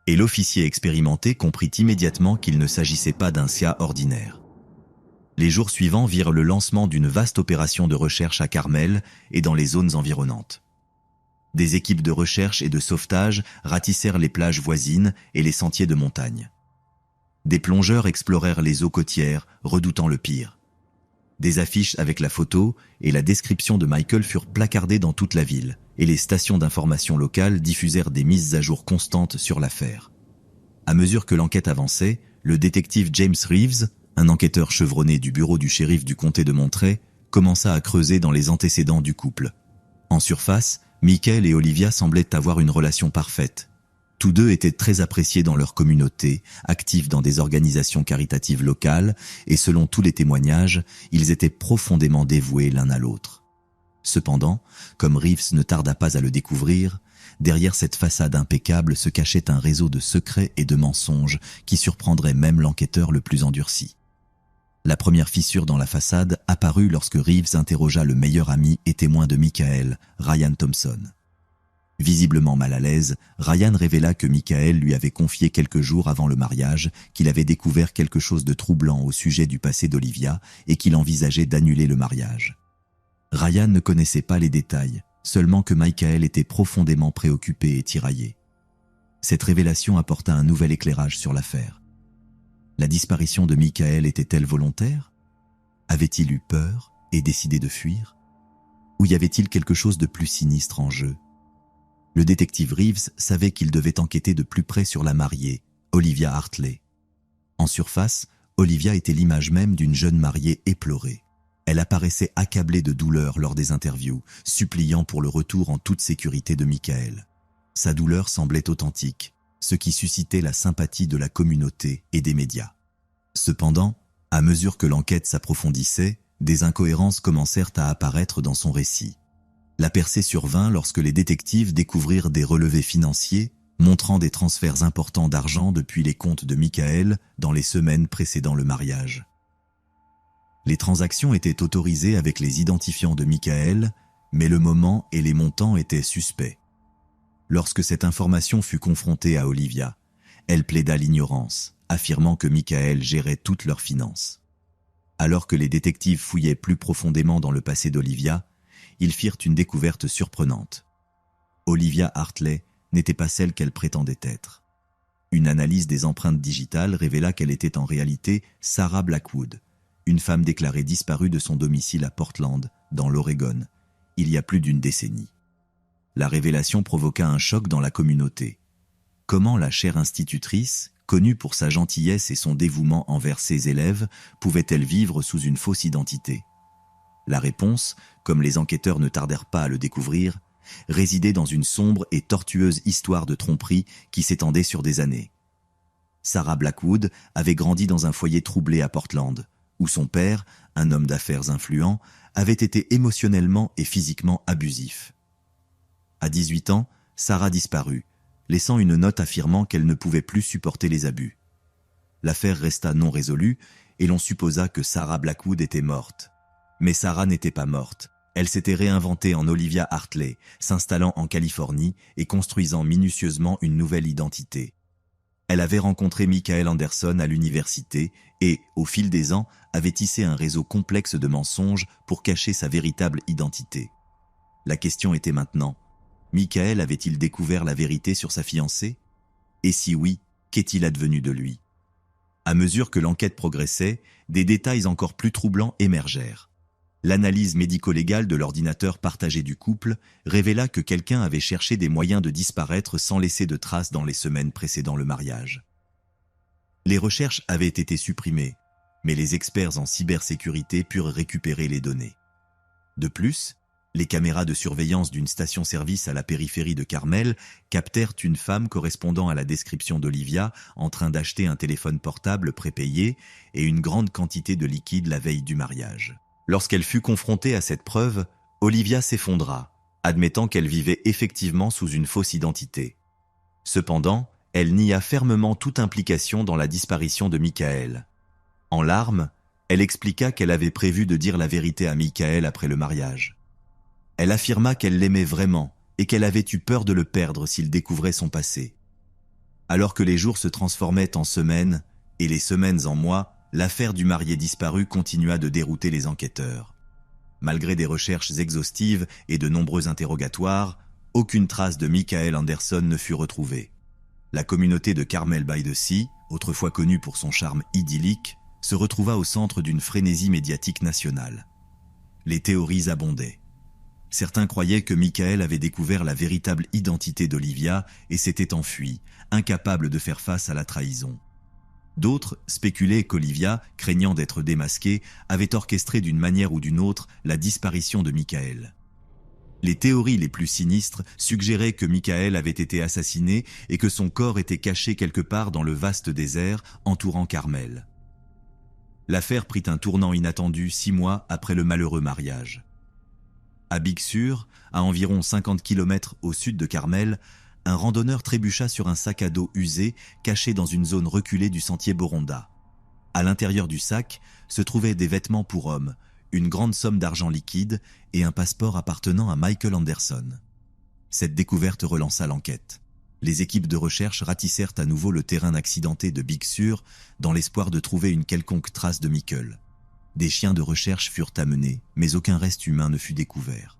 et l'officier expérimenté comprit immédiatement qu'il ne s'agissait pas d'un cas ordinaire. Les jours suivants virent le lancement d'une vaste opération de recherche à Carmel et dans les zones environnantes. Des équipes de recherche et de sauvetage ratissèrent les plages voisines et les sentiers de montagne. Des plongeurs explorèrent les eaux côtières, redoutant le pire. Des affiches avec la photo et la description de Michael furent placardées dans toute la ville, et les stations d'information locales diffusèrent des mises à jour constantes sur l'affaire. À mesure que l'enquête avançait, le détective James Reeves, un enquêteur chevronné du bureau du shérif du comté de Monterey, commença à creuser dans les antécédents du couple. En surface, Michael et Olivia semblaient avoir une relation parfaite. Tous deux étaient très appréciés dans leur communauté, actifs dans des organisations caritatives locales, et selon tous les témoignages, ils étaient profondément dévoués l'un à l'autre. Cependant, comme Reeves ne tarda pas à le découvrir, derrière cette façade impeccable se cachait un réseau de secrets et de mensonges qui surprendrait même l'enquêteur le plus endurci. La première fissure dans la façade apparut lorsque Reeves interrogea le meilleur ami et témoin de Michael, Ryan Thompson. Visiblement mal à l'aise, Ryan révéla que Michael lui avait confié quelques jours avant le mariage qu'il avait découvert quelque chose de troublant au sujet du passé d'Olivia et qu'il envisageait d'annuler le mariage. Ryan ne connaissait pas les détails, seulement que Michael était profondément préoccupé et tiraillé. Cette révélation apporta un nouvel éclairage sur l'affaire. La disparition de Michael était-elle volontaire? Avait-il eu peur et décidé de fuir? Ou y avait-il quelque chose de plus sinistre en jeu? Le détective Reeves savait qu'il devait enquêter de plus près sur la mariée, Olivia Hartley. En surface, Olivia était l'image même d'une jeune mariée éplorée. Elle apparaissait accablée de douleur lors des interviews, suppliant pour le retour en toute sécurité de Michael. Sa douleur semblait authentique, ce qui suscitait la sympathie de la communauté et des médias. Cependant, à mesure que l'enquête s'approfondissait, des incohérences commencèrent à apparaître dans son récit. La percée survint lorsque les détectives découvrirent des relevés financiers montrant des transferts importants d'argent depuis les comptes de Michael dans les semaines précédant le mariage. Les transactions étaient autorisées avec les identifiants de Michael, mais le moment et les montants étaient suspects. Lorsque cette information fut confrontée à Olivia, elle plaida l'ignorance, affirmant que Michael gérait toutes leurs finances. Alors que les détectives fouillaient plus profondément dans le passé d'Olivia, ils firent une découverte surprenante. Olivia Hartley n'était pas celle qu'elle prétendait être. Une analyse des empreintes digitales révéla qu'elle était en réalité Sarah Blackwood, une femme déclarée disparue de son domicile à Portland, dans l'Oregon, il y a plus d'une décennie. La révélation provoqua un choc dans la communauté. Comment la chère institutrice, connue pour sa gentillesse et son dévouement envers ses élèves, pouvait-elle vivre sous une fausse identité? La réponse, comme les enquêteurs ne tardèrent pas à le découvrir, résidait dans une sombre et tortueuse histoire de tromperie qui s'étendait sur des années. Sarah Blackwood avait grandi dans un foyer troublé à Portland, où son père, un homme d'affaires influent, avait été émotionnellement et physiquement abusif. À 18 ans, Sarah disparut, laissant une note affirmant qu'elle ne pouvait plus supporter les abus. L'affaire resta non résolue et l'on supposa que Sarah Blackwood était morte. Mais Sarah n'était pas morte. Elle s'était réinventée en Olivia Hartley, s'installant en Californie et construisant minutieusement une nouvelle identité. Elle avait rencontré Michael Anderson à l'université et, au fil des ans, avait tissé un réseau complexe de mensonges pour cacher sa véritable identité. La question était maintenant, Michael avait-il découvert la vérité sur sa fiancée? Et si oui, qu'est-il advenu de lui? À mesure que l'enquête progressait, des détails encore plus troublants émergèrent. L'analyse médico-légale de l'ordinateur partagé du couple révéla que quelqu'un avait cherché des moyens de disparaître sans laisser de traces dans les semaines précédant le mariage. Les recherches avaient été supprimées, mais les experts en cybersécurité purent récupérer les données. De plus, les caméras de surveillance d'une station-service à la périphérie de Carmel captèrent une femme correspondant à la description d'Olivia en train d'acheter un téléphone portable prépayé et une grande quantité de liquide la veille du mariage. Lorsqu'elle fut confrontée à cette preuve, Olivia s'effondra, admettant qu'elle vivait effectivement sous une fausse identité. Cependant, elle nia fermement toute implication dans la disparition de Michael. En larmes, elle expliqua qu'elle avait prévu de dire la vérité à Michael après le mariage. Elle affirma qu'elle l'aimait vraiment et qu'elle avait eu peur de le perdre s'il découvrait son passé. Alors que les jours se transformaient en semaines et les semaines en mois, l'affaire du marié disparu continua de dérouter les enquêteurs. Malgré des recherches exhaustives et de nombreux interrogatoires, aucune trace de Michael Anderson ne fut retrouvée. La communauté de Carmel by the Sea, autrefois connue pour son charme idyllique, se retrouva au centre d'une frénésie médiatique nationale. Les théories abondaient. Certains croyaient que Michael avait découvert la véritable identité d'Olivia et s'était enfui, incapable de faire face à la trahison. D'autres spéculaient qu'Olivia, craignant d'être démasquée, avait orchestré d'une manière ou d'une autre la disparition de Michael. Les théories les plus sinistres suggéraient que Michael avait été assassiné et que son corps était caché quelque part dans le vaste désert entourant Carmel. L'affaire prit un tournant inattendu 6 mois après le malheureux mariage. À Big Sur, à environ 50 km au sud de Carmel, un randonneur trébucha sur un sac à dos usé caché dans une zone reculée du sentier Boronda. À l'intérieur du sac se trouvaient des vêtements pour hommes, une grande somme d'argent liquide et un passeport appartenant à Michael Anderson. Cette découverte relança l'enquête. Les équipes de recherche ratissèrent à nouveau le terrain accidenté de Big Sur dans l'espoir de trouver une quelconque trace de Michael. Des chiens de recherche furent amenés, mais aucun reste humain ne fut découvert.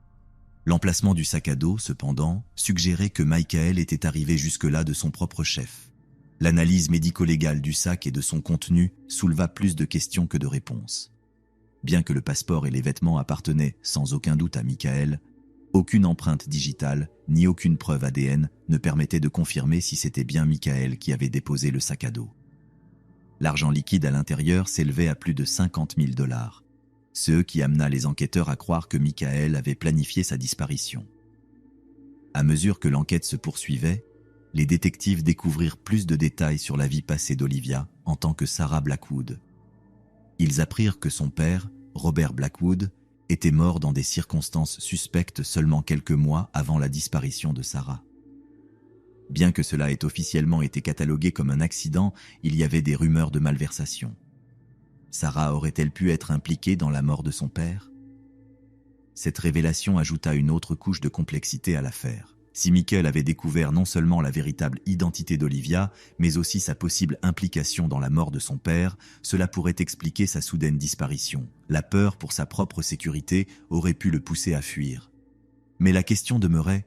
L'emplacement du sac à dos, cependant, suggérait que Michael était arrivé jusque-là de son propre chef. L'analyse médico-légale du sac et de son contenu souleva plus de questions que de réponses. Bien que le passeport et les vêtements appartenaient sans aucun doute à Michael, aucune empreinte digitale ni aucune preuve ADN ne permettait de confirmer si c'était bien Michael qui avait déposé le sac à dos. L'argent liquide à l'intérieur s'élevait à plus de 50 000 $, ce qui amena les enquêteurs à croire que Michael avait planifié sa disparition. À mesure que l'enquête se poursuivait, les détectives découvrirent plus de détails sur la vie passée d'Olivia en tant que Sarah Blackwood. Ils apprirent que son père, Robert Blackwood, était mort dans des circonstances suspectes seulement quelques mois avant la disparition de Sarah. Bien que cela ait officiellement été catalogué comme un accident, il y avait des rumeurs de malversation. Sarah aurait-elle pu être impliquée dans la mort de son père? Cette révélation ajouta une autre couche de complexité à l'affaire. Si Michael avait découvert non seulement la véritable identité d'Olivia, mais aussi sa possible implication dans la mort de son père, cela pourrait expliquer sa soudaine disparition. La peur pour sa propre sécurité aurait pu le pousser à fuir. Mais la question demeurait,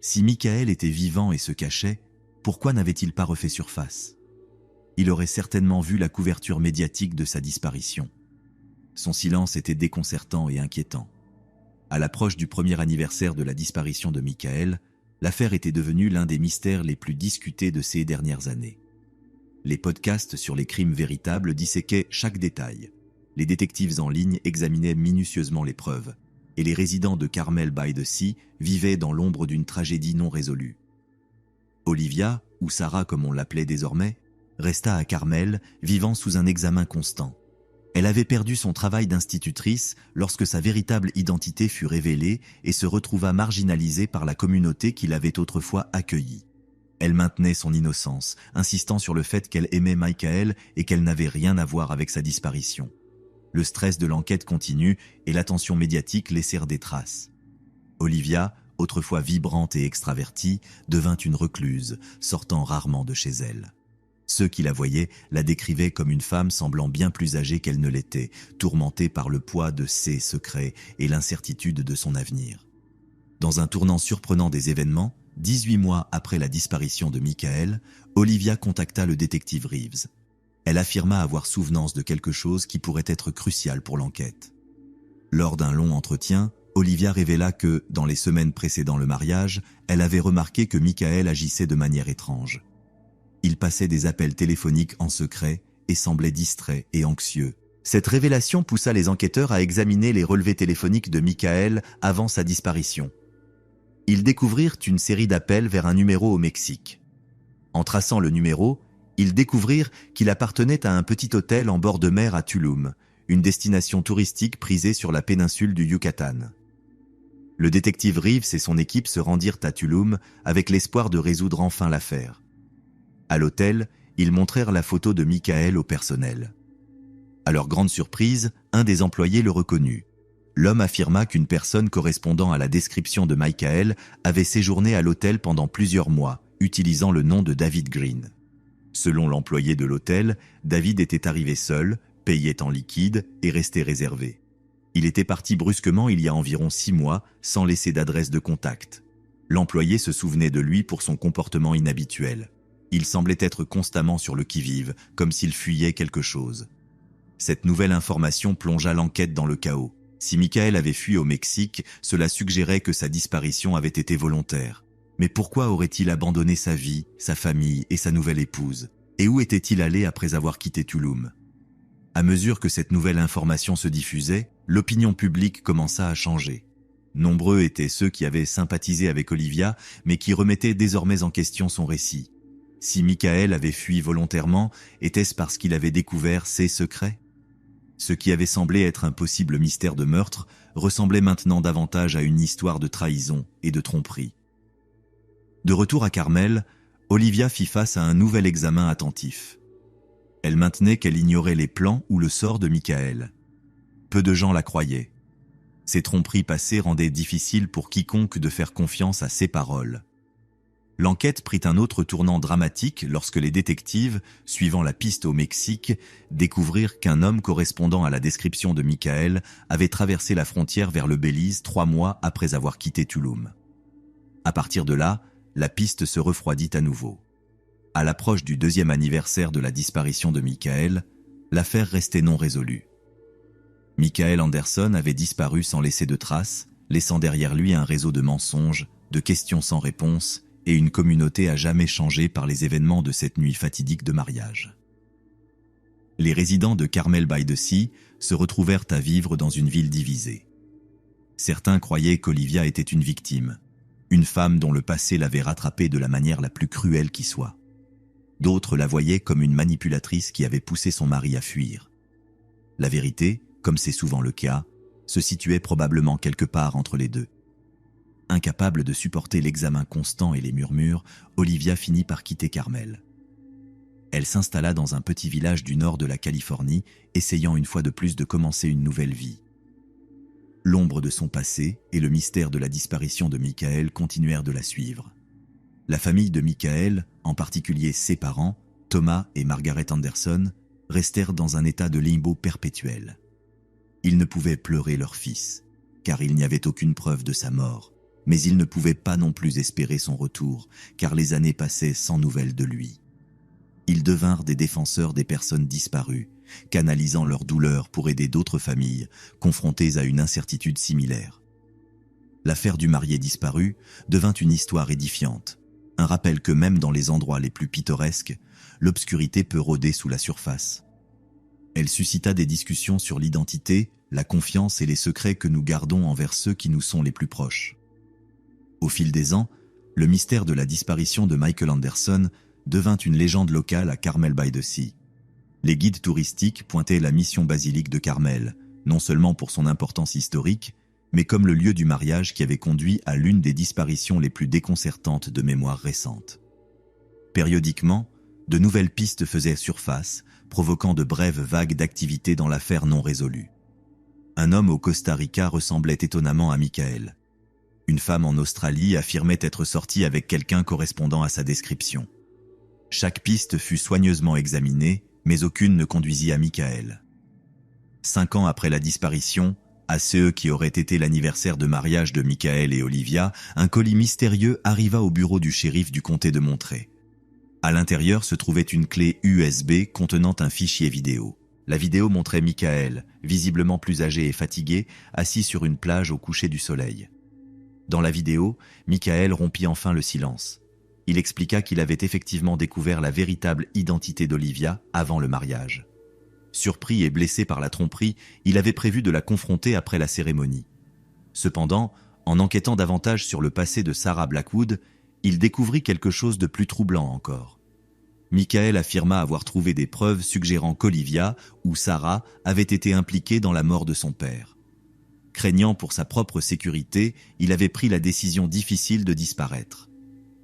si Michael était vivant et se cachait, pourquoi n'avait-il pas refait surface? Il aurait certainement vu la couverture médiatique de sa disparition. Son silence était déconcertant et inquiétant. À l'approche du premier anniversaire de la disparition de Michael, l'affaire était devenue l'un des mystères les plus discutés de ces dernières années. Les podcasts sur les crimes véritables disséquaient chaque détail. Les détectives en ligne examinaient minutieusement les preuves, et les résidents de Carmel by the Sea vivaient dans l'ombre d'une tragédie non résolue. Olivia, ou Sarah comme on l'appelait désormais, resta à Carmel, vivant sous un examen constant. Elle avait perdu son travail d'institutrice lorsque sa véritable identité fut révélée et se retrouva marginalisée par la communauté qui l'avait autrefois accueillie. Elle maintenait son innocence, insistant sur le fait qu'elle aimait Michael et qu'elle n'avait rien à voir avec sa disparition. Le stress de l'enquête continue et l'attention médiatique laissèrent des traces. Olivia, autrefois vibrante et extravertie, devint une recluse, sortant rarement de chez elle. Ceux qui la voyaient la décrivaient comme une femme semblant bien plus âgée qu'elle ne l'était, tourmentée par le poids de ses secrets et l'incertitude de son avenir. Dans un tournant surprenant des événements, 18 mois après la disparition de Michael, Olivia contacta le détective Reeves. Elle affirma avoir souvenance de quelque chose qui pourrait être crucial pour l'enquête. Lors d'un long entretien, Olivia révéla que, dans les semaines précédant le mariage, elle avait remarqué que Michael agissait de manière étrange. Il passait des appels téléphoniques en secret et semblait distrait et anxieux. Cette révélation poussa les enquêteurs à examiner les relevés téléphoniques de Michael avant sa disparition. Ils découvrirent une série d'appels vers un numéro au Mexique. En traçant le numéro, ils découvrirent qu'il appartenait à un petit hôtel en bord de mer à Tulum, une destination touristique prisée sur la péninsule du Yucatan. Le détective Reeves et son équipe se rendirent à Tulum avec l'espoir de résoudre enfin l'affaire. À l'hôtel, ils montrèrent la photo de Michael au personnel. À leur grande surprise, un des employés le reconnut. L'homme affirma qu'une personne correspondant à la description de Michael avait séjourné à l'hôtel pendant plusieurs mois, utilisant le nom de David Green. Selon l'employé de l'hôtel, David était arrivé seul, payait en liquide et restait réservé. Il était parti brusquement il y a environ 6 mois, sans laisser d'adresse de contact. L'employé se souvenait de lui pour son comportement inhabituel. Il semblait être constamment sur le qui-vive, comme s'il fuyait quelque chose. Cette nouvelle information plongea l'enquête dans le chaos. Si Michael avait fui au Mexique, cela suggérait que sa disparition avait été volontaire. Mais pourquoi aurait-il abandonné sa vie, sa famille et sa nouvelle épouse? Et où était-il allé après avoir quitté Tulum? À mesure que cette nouvelle information se diffusait, l'opinion publique commença à changer. Nombreux étaient ceux qui avaient sympathisé avec Olivia, mais qui remettaient désormais en question son récit. Si Michael avait fui volontairement, était-ce parce qu'il avait découvert ses secrets? Ce qui avait semblé être un possible mystère de meurtre ressemblait maintenant davantage à une histoire de trahison et de tromperie. De retour à Carmel, Olivia fit face à un nouvel examen attentif. Elle maintenait qu'elle ignorait les plans ou le sort de Michael. Peu de gens la croyaient. Ses tromperies passées rendaient difficile pour quiconque de faire confiance à ses paroles. L'enquête prit un autre tournant dramatique lorsque les détectives, suivant la piste au Mexique, découvrirent qu'un homme correspondant à la description de Michael avait traversé la frontière vers le Belize 3 mois après avoir quitté Tulum. À partir de là, la piste se refroidit à nouveau. À l'approche du 2e anniversaire de la disparition de Michael, l'affaire restait non résolue. Michael Anderson avait disparu sans laisser de traces, laissant derrière lui un réseau de mensonges, de questions sans réponse et une communauté à jamais changée par les événements de cette nuit fatidique de mariage. Les résidents de Carmel by the Sea se retrouvèrent à vivre dans une ville divisée. Certains croyaient qu'Olivia était une victime, une femme dont le passé l'avait rattrapée de la manière la plus cruelle qui soit. D'autres la voyaient comme une manipulatrice qui avait poussé son mari à fuir. La vérité, comme c'est souvent le cas, se situait probablement quelque part entre les deux. Incapable de supporter l'examen constant et les murmures, Olivia finit par quitter Carmel. Elle s'installa dans un petit village du nord de la Californie, essayant une fois de plus de commencer une nouvelle vie. L'ombre de son passé et le mystère de la disparition de Michael continuèrent de la suivre. La famille de Michael, en particulier ses parents, Thomas et Margaret Anderson, restèrent dans un état de limbo perpétuel. Ils ne pouvaient pleurer leur fils, car il n'y avait aucune preuve de sa mort, mais ils ne pouvaient pas non plus espérer son retour, car les années passaient sans nouvelles de lui. Ils devinrent des défenseurs des personnes disparues, canalisant leur douleur pour aider d'autres familles confrontées à une incertitude similaire. L'affaire du marié disparu devint une histoire édifiante, un rappel que même dans les endroits les plus pittoresques, l'obscurité peut rôder sous la surface. Elle suscita des discussions sur l'identité, la confiance et les secrets que nous gardons envers ceux qui nous sont les plus proches. Au fil des ans, le mystère de la disparition de Michael Anderson devint une légende locale à Carmel by the Sea. Les guides touristiques pointaient la mission basilique de Carmel, non seulement pour son importance historique, mais comme le lieu du mariage qui avait conduit à l'une des disparitions les plus déconcertantes de mémoire récente. Périodiquement, de nouvelles pistes faisaient surface, provoquant de brèves vagues d'activité dans l'affaire non résolue. Un homme au Costa Rica ressemblait étonnamment à Michael. Une femme en Australie affirmait être sortie avec quelqu'un correspondant à sa description. Chaque piste fut soigneusement examinée, mais aucune ne conduisit à Michael. 5 ans après la disparition, à ce qui aurait été l'anniversaire de mariage de Michael et Olivia, un colis mystérieux arriva au bureau du shérif du comté de Monterey. À l'intérieur se trouvait une clé USB contenant un fichier vidéo. La vidéo montrait Michael, visiblement plus âgé et fatigué, assis sur une plage au coucher du soleil. Dans la vidéo, Michael rompit enfin le silence. Il expliqua qu'il avait effectivement découvert la véritable identité d'Olivia avant le mariage. Surpris et blessé par la tromperie, il avait prévu de la confronter après la cérémonie. Cependant, en enquêtant davantage sur le passé de Sarah Blackwood, il découvrit quelque chose de plus troublant encore. Michael affirma avoir trouvé des preuves suggérant qu'Olivia ou Sarah avaient été impliquées dans la mort de son père. Craignant pour sa propre sécurité, il avait pris la décision difficile de disparaître.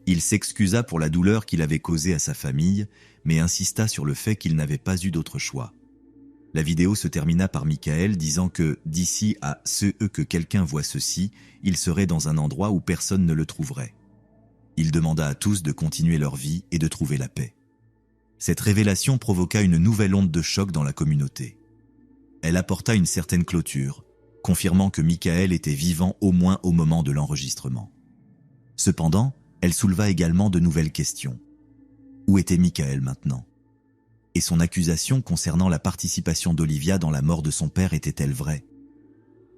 Il s'excusa pour la douleur qu'il avait causée à sa famille, mais insista sur le fait qu'il n'avait pas eu d'autre choix. La vidéo se termina par Michael disant que, d'ici à ce que quelqu'un voit ceci, il serait dans un endroit où personne ne le trouverait. Il demanda à tous de continuer leur vie et de trouver la paix. Cette révélation provoqua une nouvelle onde de choc dans la communauté. Elle apporta une certaine clôture, confirmant que Michael était vivant au moins au moment de l'enregistrement. Cependant, elle souleva également de nouvelles questions. Où était Michael maintenant? Et son accusation concernant la participation d'Olivia dans la mort de son père était-elle vraie?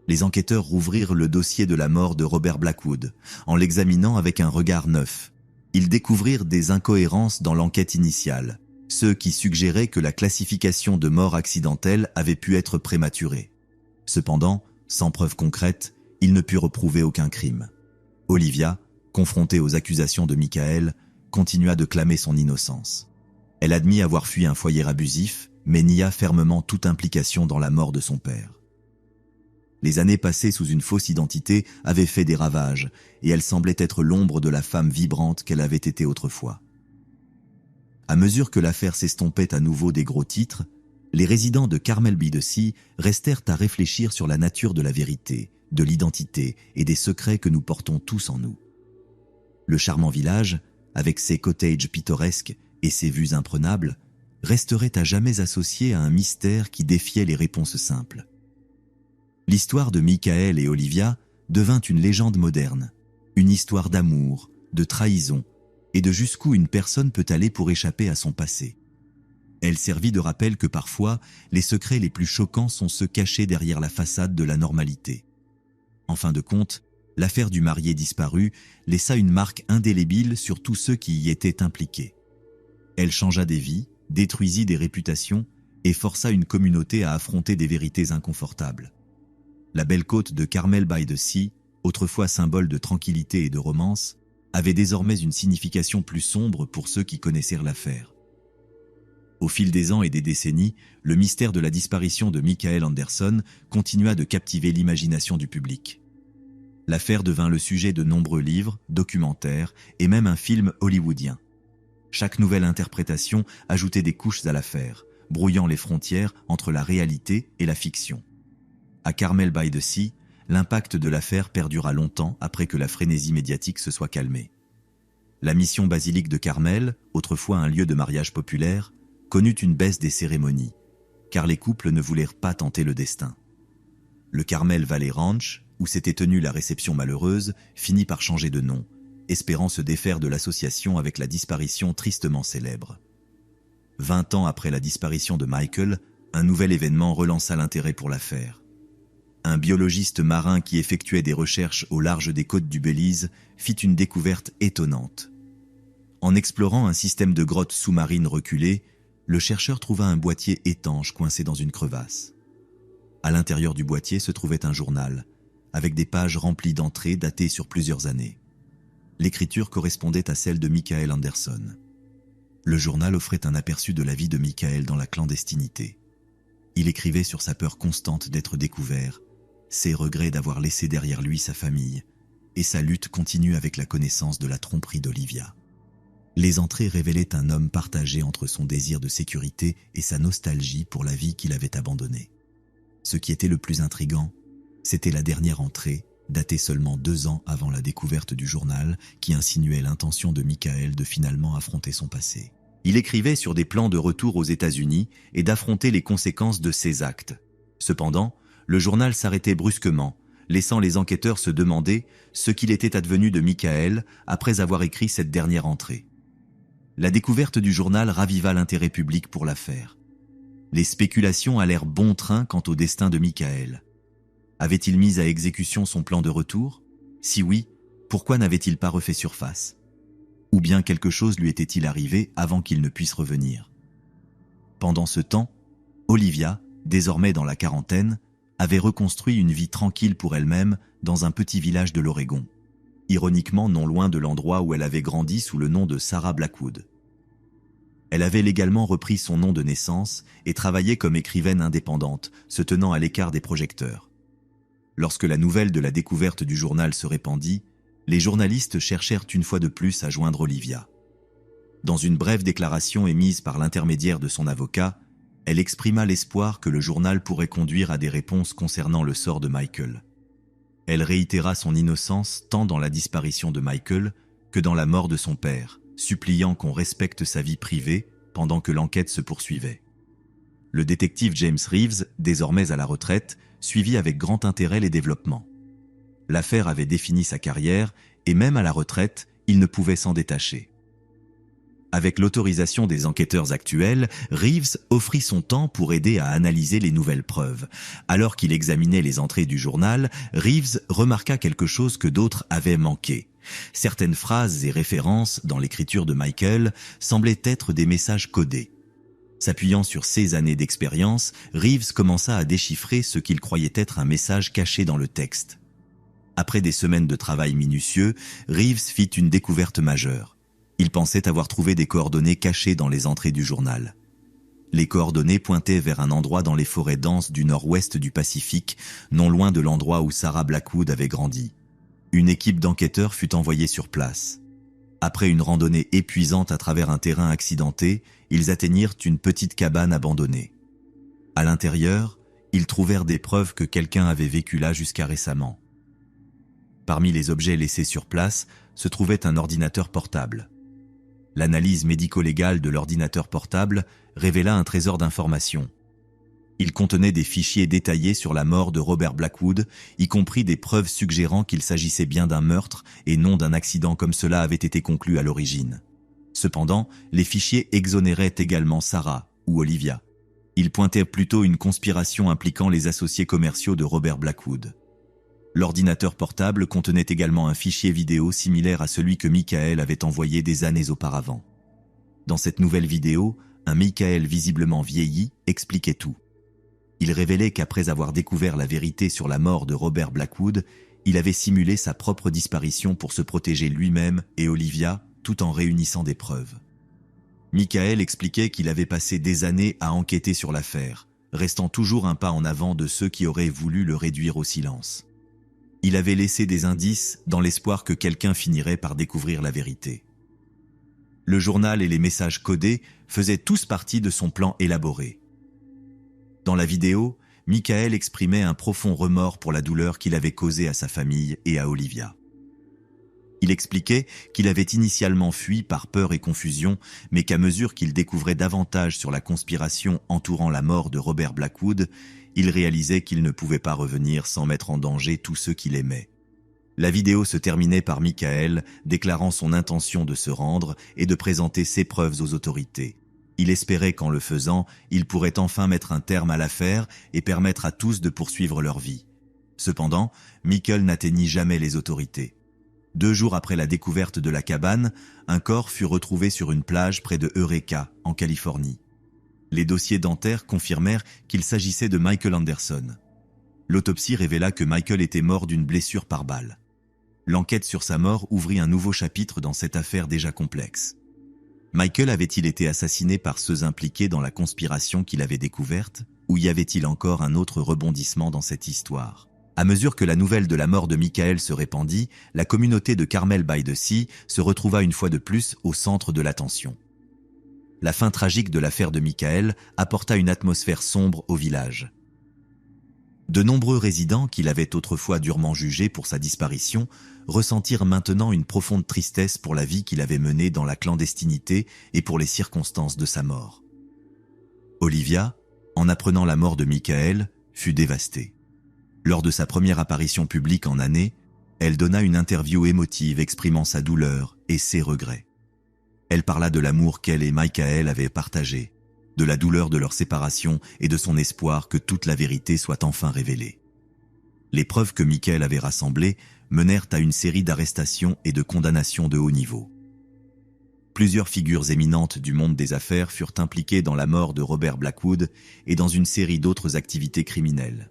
Les enquêteurs rouvrirent le dossier de la mort de Robert Blackwood, en l'examinant avec un regard neuf. Ils découvrirent des incohérences dans l'enquête initiale, ce qui suggérait que la classification de mort accidentelle avait pu être prématurée. Cependant, sans preuve concrète, ils ne purent prouver aucun crime. Olivia, confrontée aux accusations de Michael, continua de clamer son innocence. Elle admit avoir fui un foyer abusif, mais nia fermement toute implication dans la mort de son père. Les années passées sous une fausse identité avaient fait des ravages, et elle semblait être l'ombre de la femme vibrante qu'elle avait été autrefois. À mesure que l'affaire s'estompait à nouveau des gros titres, les résidents de Carmel by the Sea restèrent à réfléchir sur la nature de la vérité, de l'identité et des secrets que nous portons tous en nous. Le charmant village, avec ses cottages pittoresques et ses vues imprenables, resterait à jamais associé à un mystère qui défiait les réponses simples. L'histoire de Michael et Olivia devint une légende moderne, une histoire d'amour, de trahison et de jusqu'où une personne peut aller pour échapper à son passé. Elle servit de rappel que parfois, les secrets les plus choquants sont ceux cachés derrière la façade de la normalité. En fin de compte, l'affaire du marié disparu laissa une marque indélébile sur tous ceux qui y étaient impliqués. Elle changea des vies, détruisit des réputations et força une communauté à affronter des vérités inconfortables. La belle côte de Carmel by the Sea, autrefois symbole de tranquillité et de romance, avait désormais une signification plus sombre pour ceux qui connaissaient l'affaire. Au fil des ans et des décennies, le mystère de la disparition de Michael Anderson continua de captiver l'imagination du public. L'affaire devint le sujet de nombreux livres, documentaires et même un film hollywoodien. Chaque nouvelle interprétation ajoutait des couches à l'affaire, brouillant les frontières entre la réalité et la fiction. À Carmel by the Sea, l'impact de l'affaire perdura longtemps après que la frénésie médiatique se soit calmée. La mission basilique de Carmel, autrefois un lieu de mariage populaire, connut une baisse des cérémonies, car les couples ne voulurent pas tenter le destin. Le Carmel Valley Ranch, où s'était tenue la réception malheureuse, finit par changer de nom, espérant se défaire de l'association avec la disparition tristement célèbre. 20 ans après la disparition de Michael, un nouvel événement relança l'intérêt pour l'affaire. Un biologiste marin qui effectuait des recherches au large des côtes du Belize fit une découverte étonnante. En explorant un système de grottes sous-marines reculées, le chercheur trouva un boîtier étanche coincé dans une crevasse. À l'intérieur du boîtier se trouvait un journal, avec des pages remplies d'entrées datées sur plusieurs années. L'écriture correspondait à celle de Michael Anderson. Le journal offrait un aperçu de la vie de Michael dans la clandestinité. Il écrivait sur sa peur constante d'être découvert, ses regrets d'avoir laissé derrière lui sa famille, et sa lutte continue avec la connaissance de la tromperie d'Olivia. Les entrées révélaient un homme partagé entre son désir de sécurité et sa nostalgie pour la vie qu'il avait abandonnée. Ce qui était le plus intrigant, c'était la dernière entrée, datée seulement 2 ans avant la découverte du journal, qui insinuait l'intention de Michael de finalement affronter son passé. Il écrivait sur des plans de retour aux États-Unis et d'affronter les conséquences de ses actes. Cependant, le journal s'arrêtait brusquement, laissant les enquêteurs se demander ce qu'il était advenu de Michael après avoir écrit cette dernière entrée. La découverte du journal raviva l'intérêt public pour l'affaire. Les spéculations allèrent bon train quant au destin de Michael. Avait-il mis à exécution son plan de retour? Si oui, pourquoi n'avait-il pas refait surface? Ou bien quelque chose lui était-il arrivé avant qu'il ne puisse revenir? Pendant ce temps, Olivia, désormais dans la quarantaine, avait reconstruit une vie tranquille pour elle-même dans un petit village de l'Oregon, ironiquement non loin de l'endroit où elle avait grandi sous le nom de Sarah Blackwood. Elle avait légalement repris son nom de naissance et travaillait comme écrivaine indépendante, se tenant à l'écart des projecteurs. Lorsque la nouvelle de la découverte du journal se répandit, les journalistes cherchèrent une fois de plus à joindre Olivia. Dans une brève déclaration émise par l'intermédiaire de son avocat, elle exprima l'espoir que le journal pourrait conduire à des réponses concernant le sort de Michael. Elle réitéra son innocence tant dans la disparition de Michael que dans la mort de son père, suppliant qu'on respecte sa vie privée pendant que l'enquête se poursuivait. Le détective James Reeves, désormais à la retraite, suivit avec grand intérêt les développements. L'affaire avait défini sa carrière et même à la retraite, il ne pouvait s'en détacher. Avec l'autorisation des enquêteurs actuels, Reeves offrit son temps pour aider à analyser les nouvelles preuves. Alors qu'il examinait les entrées du journal, Reeves remarqua quelque chose que d'autres avaient manqué. Certaines phrases et références dans l'écriture de Michael semblaient être des messages codés. S'appuyant sur ses années d'expérience, Reeves commença à déchiffrer ce qu'il croyait être un message caché dans le texte. Après des semaines de travail minutieux, Reeves fit une découverte majeure. Il pensait avoir trouvé des coordonnées cachées dans les entrées du journal. Les coordonnées pointaient vers un endroit dans les forêts denses du nord-ouest du Pacifique, non loin de l'endroit où Sarah Blackwood avait grandi. Une équipe d'enquêteurs fut envoyée sur place. Après une randonnée épuisante à travers un terrain accidenté, ils atteignirent une petite cabane abandonnée. À l'intérieur, ils trouvèrent des preuves que quelqu'un avait vécu là jusqu'à récemment. Parmi les objets laissés sur place se trouvait un ordinateur portable. L'analyse médico-légale de l'ordinateur portable révéla un trésor d'informations. Il contenait des fichiers détaillés sur la mort de Robert Blackwood, y compris des preuves suggérant qu'il s'agissait bien d'un meurtre et non d'un accident comme cela avait été conclu à l'origine. Cependant, les fichiers exonéraient également Sarah, ou Olivia. Il pointait plutôt une conspiration impliquant les associés commerciaux de Robert Blackwood. L'ordinateur portable contenait également un fichier vidéo similaire à celui que Michael avait envoyé des années auparavant. Dans cette nouvelle vidéo, un Michael visiblement vieilli expliquait tout. Il révélait qu'après avoir découvert la vérité sur la mort de Robert Blackwood, il avait simulé sa propre disparition pour se protéger lui-même et Olivia, tout en réunissant des preuves. Michael expliquait qu'il avait passé des années à enquêter sur l'affaire, restant toujours un pas en avant de ceux qui auraient voulu le réduire au silence. Il avait laissé des indices dans l'espoir que quelqu'un finirait par découvrir la vérité. Le journal et les messages codés faisaient tous partie de son plan élaboré. Dans la vidéo, Michael exprimait un profond remords pour la douleur qu'il avait causée à sa famille et à Olivia. Il expliquait qu'il avait initialement fui par peur et confusion, mais qu'à mesure qu'il découvrait davantage sur la conspiration entourant la mort de Robert Blackwood, il réalisait qu'il ne pouvait pas revenir sans mettre en danger tous ceux qu'il aimait. La vidéo se terminait par Michael déclarant son intention de se rendre et de présenter ses preuves aux autorités. Il espérait qu'en le faisant, il pourrait enfin mettre un terme à l'affaire et permettre à tous de poursuivre leur vie. Cependant, Michael n'atteignit jamais les autorités. 2 jours après la découverte de la cabane, un corps fut retrouvé sur une plage près de Eureka, en Californie. Les dossiers dentaires confirmèrent qu'il s'agissait de Michael Anderson. L'autopsie révéla que Michael était mort d'une blessure par balle. L'enquête sur sa mort ouvrit un nouveau chapitre dans cette affaire déjà complexe. Michael avait-il été assassiné par ceux impliqués dans la conspiration qu'il avait découverte, ou y avait-il encore un autre rebondissement dans cette histoire? À mesure que la nouvelle de la mort de Michael se répandit, la communauté de Carmel by the Sea se retrouva une fois de plus au centre de l'attention. La fin tragique de l'affaire de Michael apporta une atmosphère sombre au village. De nombreux résidents qui l'avaient autrefois durement jugé pour sa disparition ressentirent maintenant une profonde tristesse pour la vie qu'il avait menée dans la clandestinité et pour les circonstances de sa mort. Olivia, en apprenant la mort de Michael, fut dévastée. Lors de sa première apparition publique en année, elle donna une interview émotive exprimant sa douleur et ses regrets. Elle parla de l'amour qu'elle et Michael avaient partagé, de la douleur de leur séparation et de son espoir que toute la vérité soit enfin révélée. Les preuves que Michael avait rassemblées menèrent à une série d'arrestations et de condamnations de haut niveau. Plusieurs figures éminentes du monde des affaires furent impliquées dans la mort de Robert Blackwood et dans une série d'autres activités criminelles.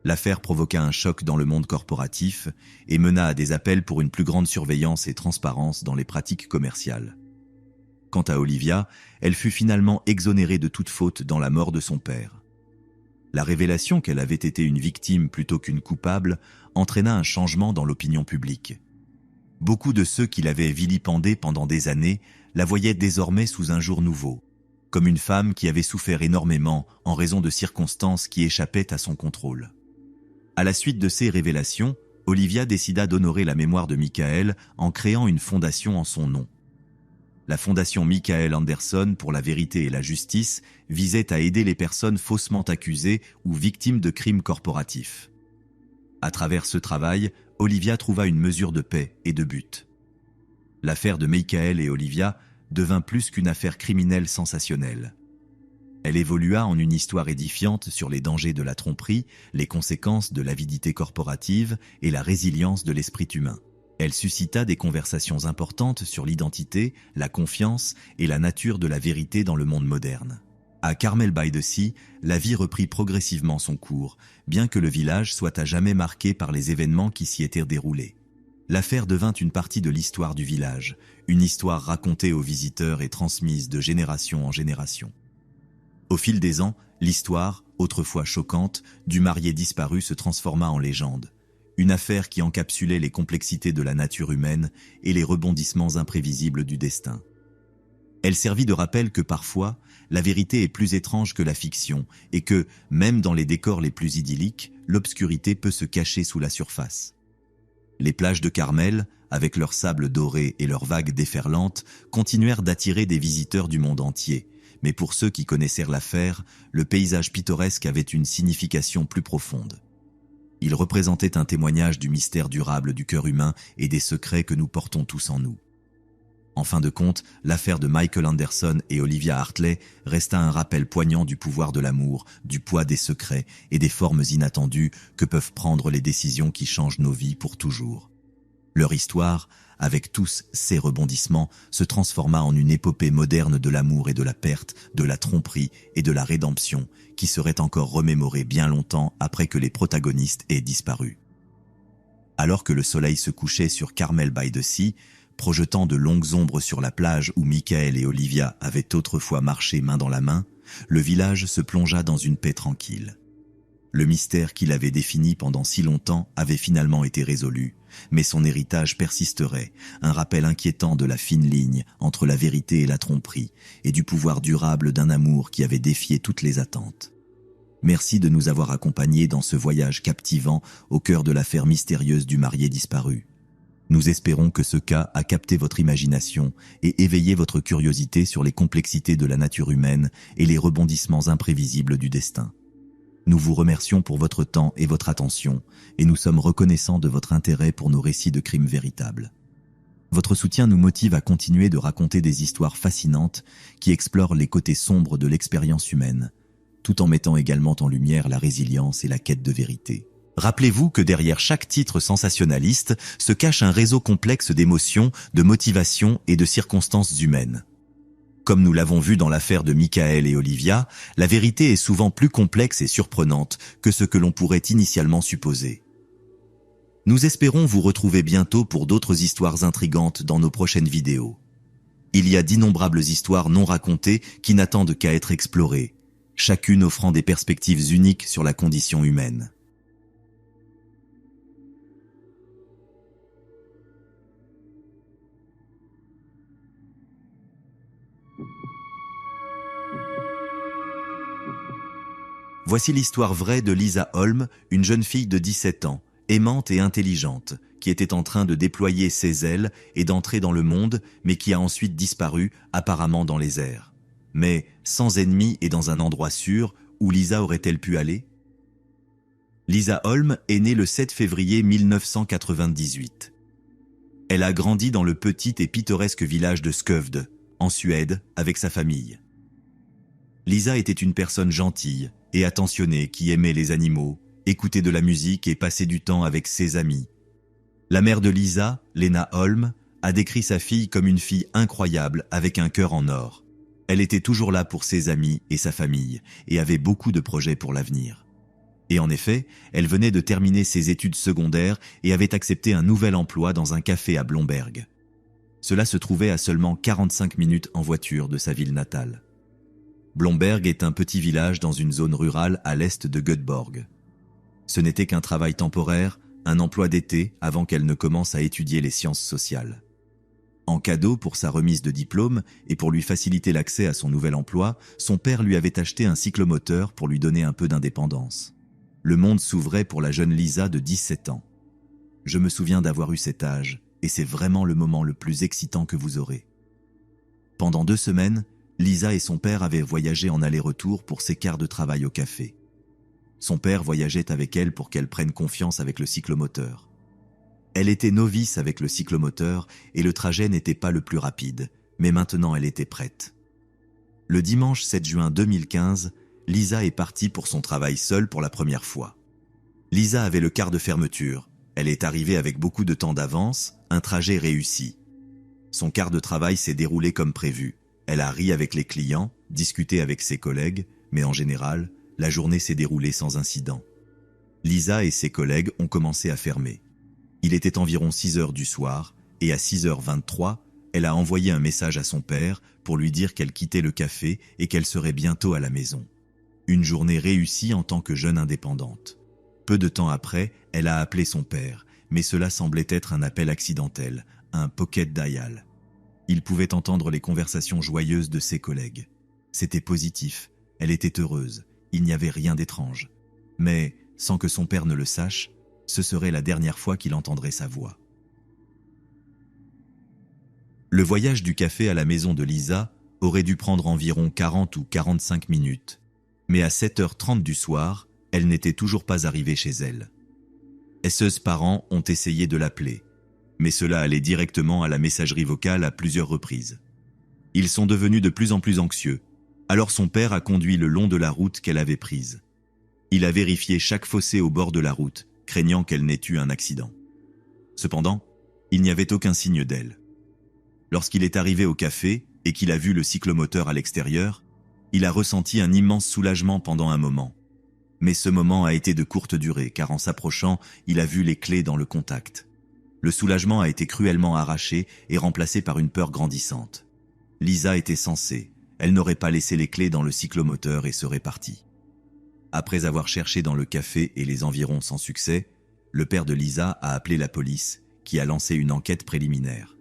L'affaire provoqua un choc dans le monde corporatif et mena à des appels pour une plus grande surveillance et transparence dans les pratiques commerciales. Quant à Olivia, elle fut finalement exonérée de toute faute dans la mort de son père. La révélation qu'elle avait été une victime plutôt qu'une coupable entraîna un changement dans l'opinion publique. Beaucoup de ceux qui l'avaient vilipendée pendant des années la voyaient désormais sous un jour nouveau, comme une femme qui avait souffert énormément en raison de circonstances qui échappaient à son contrôle. À la suite de ces révélations, Olivia décida d'honorer la mémoire de Michael en créant une fondation en son nom. La fondation Michael Anderson pour la vérité et la justice visait à aider les personnes faussement accusées ou victimes de crimes corporatifs. À travers ce travail, Olivia trouva une mesure de paix et de but. L'affaire de Michael et Olivia devint plus qu'une affaire criminelle sensationnelle. Elle évolua en une histoire édifiante sur les dangers de la tromperie, les conséquences de l'avidité corporative et la résilience de l'esprit humain. Elle suscita des conversations importantes sur l'identité, la confiance et la nature de la vérité dans le monde moderne. À Carmel by the Sea, la vie reprit progressivement son cours, bien que le village soit à jamais marqué par les événements qui s'y étaient déroulés. L'affaire devint une partie de l'histoire du village, une histoire racontée aux visiteurs et transmise de génération en génération. Au fil des ans, l'histoire, autrefois choquante, du marié disparu se transforma en légende. Une affaire qui encapsulait les complexités de la nature humaine et les rebondissements imprévisibles du destin. Elle servit de rappel que parfois, la vérité est plus étrange que la fiction et que, même dans les décors les plus idylliques, l'obscurité peut se cacher sous la surface. Les plages de Carmel, avec leurs sables dorés et leurs vagues déferlantes, continuèrent d'attirer des visiteurs du monde entier. Mais pour ceux qui connaissèrent l'affaire, le paysage pittoresque avait une signification plus profonde. Il représentait un témoignage du mystère durable du cœur humain et des secrets que nous portons tous en nous. En fin de compte, l'affaire de Michael Anderson et Olivia Hartley resta un rappel poignant du pouvoir de l'amour, du poids des secrets et des formes inattendues que peuvent prendre les décisions qui changent nos vies pour toujours. Leur histoire, avec tous ses rebondissements, se transforma en une épopée moderne de l'amour et de la perte, de la tromperie et de la rédemption, qui serait encore remémorée bien longtemps après que les protagonistes aient disparu. Alors que le soleil se couchait sur Carmel by the Sea, projetant de longues ombres sur la plage où Michael et Olivia avaient autrefois marché main dans la main, le village se plongea dans une paix tranquille. Le mystère qu'il avait défini pendant si longtemps avait finalement été résolu, mais son héritage persisterait, un rappel inquiétant de la fine ligne entre la vérité et la tromperie, et du pouvoir durable d'un amour qui avait défié toutes les attentes. Merci de nous avoir accompagnés dans ce voyage captivant au cœur de l'affaire mystérieuse du marié disparu. Nous espérons que ce cas a capté votre imagination et éveillé votre curiosité sur les complexités de la nature humaine et les rebondissements imprévisibles du destin. Nous vous remercions pour votre temps et votre attention, et nous sommes reconnaissants de votre intérêt pour nos récits de crimes véritables. Votre soutien nous motive à continuer de raconter des histoires fascinantes qui explorent les côtés sombres de l'expérience humaine, tout en mettant également en lumière la résilience et la quête de vérité. Rappelez-vous que derrière chaque titre sensationnaliste se cache un réseau complexe d'émotions, de motivations et de circonstances humaines. Comme nous l'avons vu dans l'affaire de Michael et Olivia, la vérité est souvent plus complexe et surprenante que ce que l'on pourrait initialement supposer. Nous espérons vous retrouver bientôt pour d'autres histoires intrigantes dans nos prochaines vidéos. Il y a d'innombrables histoires non racontées qui n'attendent qu'à être explorées, chacune offrant des perspectives uniques sur la condition humaine. Voici l'histoire vraie de Lisa Holm, une jeune fille de 17 ans, aimante et intelligente, qui était en train de déployer ses ailes et d'entrer dans le monde, mais qui a ensuite disparu, apparemment dans les airs. Mais, sans ennemis et dans un endroit sûr, où Lisa aurait-elle pu aller? Lisa Holm est née le 7 février 1998. Elle a grandi dans le petit et pittoresque village de Skövde, en Suède, avec sa famille. Lisa était une personne gentille et attentionnée qui aimait les animaux, écouter de la musique et passer du temps avec ses amis. La mère de Lisa, Lena Holm, a décrit sa fille comme une fille incroyable avec un cœur en or. Elle était toujours là pour ses amis et sa famille et avait beaucoup de projets pour l'avenir. Et en effet, elle venait de terminer ses études secondaires et avait accepté un nouvel emploi dans un café à Blomberg. Cela se trouvait à seulement 45 minutes en voiture de sa ville natale. Blomberg est un petit village dans une zone rurale à l'est de Göteborg. Ce n'était qu'un travail temporaire, un emploi d'été avant qu'elle ne commence à étudier les sciences sociales. En cadeau pour sa remise de diplôme et pour lui faciliter l'accès à son nouvel emploi, son père lui avait acheté un cyclomoteur pour lui donner un peu d'indépendance. Le monde s'ouvrait pour la jeune Lisa de 17 ans. Je me souviens d'avoir eu cet âge, et c'est vraiment le moment le plus excitant que vous aurez. Pendant 2 semaines, Lisa et son père avaient voyagé en aller-retour pour ses quarts de travail au café. Son père voyageait avec elle pour qu'elle prenne confiance avec le cyclomoteur. Elle était novice avec le cyclomoteur et le trajet n'était pas le plus rapide, mais maintenant elle était prête. Le dimanche 7 juin 2015, Lisa est partie pour son travail seule pour la première fois. Lisa avait le quart de fermeture. Elle est arrivée avec beaucoup de temps d'avance, un trajet réussi. Son quart de travail s'est déroulé comme prévu. Elle a ri avec les clients, discuté avec ses collègues, mais en général, la journée s'est déroulée sans incident. Lisa et ses collègues ont commencé à fermer. Il était environ 6 heures du soir, et à 6h23, elle a envoyé un message à son père pour lui dire qu'elle quittait le café et qu'elle serait bientôt à la maison. Une journée réussie en tant que jeune indépendante. Peu de temps après, elle a appelé son père, mais cela semblait être un appel accidentel, un pocket dial. Il pouvait entendre les conversations joyeuses de ses collègues. C'était positif, elle était heureuse, il n'y avait rien d'étrange. Mais, sans que son père ne le sache, ce serait la dernière fois qu'il entendrait sa voix. Le voyage du café à la maison de Lisa aurait dû prendre environ 40 ou 45 minutes. Mais à 7h30 du soir, elle n'était toujours pas arrivée chez elle. Ses parents ont essayé de l'appeler. Mais cela allait directement à la messagerie vocale à plusieurs reprises. Ils sont devenus de plus en plus anxieux. Alors son père a conduit le long de la route qu'elle avait prise. Il a vérifié chaque fossé au bord de la route, craignant qu'elle n'ait eu un accident. Cependant, il n'y avait aucun signe d'elle. Lorsqu'il est arrivé au café et qu'il a vu le cyclomoteur à l'extérieur, il a ressenti un immense soulagement pendant un moment. Mais ce moment a été de courte durée, car en s'approchant, il a vu les clés dans le contact. Le soulagement a été cruellement arraché et remplacé par une peur grandissante. Lisa était censée, elle n'aurait pas laissé les clés dans le cyclomoteur et serait partie. Après avoir cherché dans le café et les environs sans succès, le père de Lisa a appelé la police, qui a lancé une enquête préliminaire.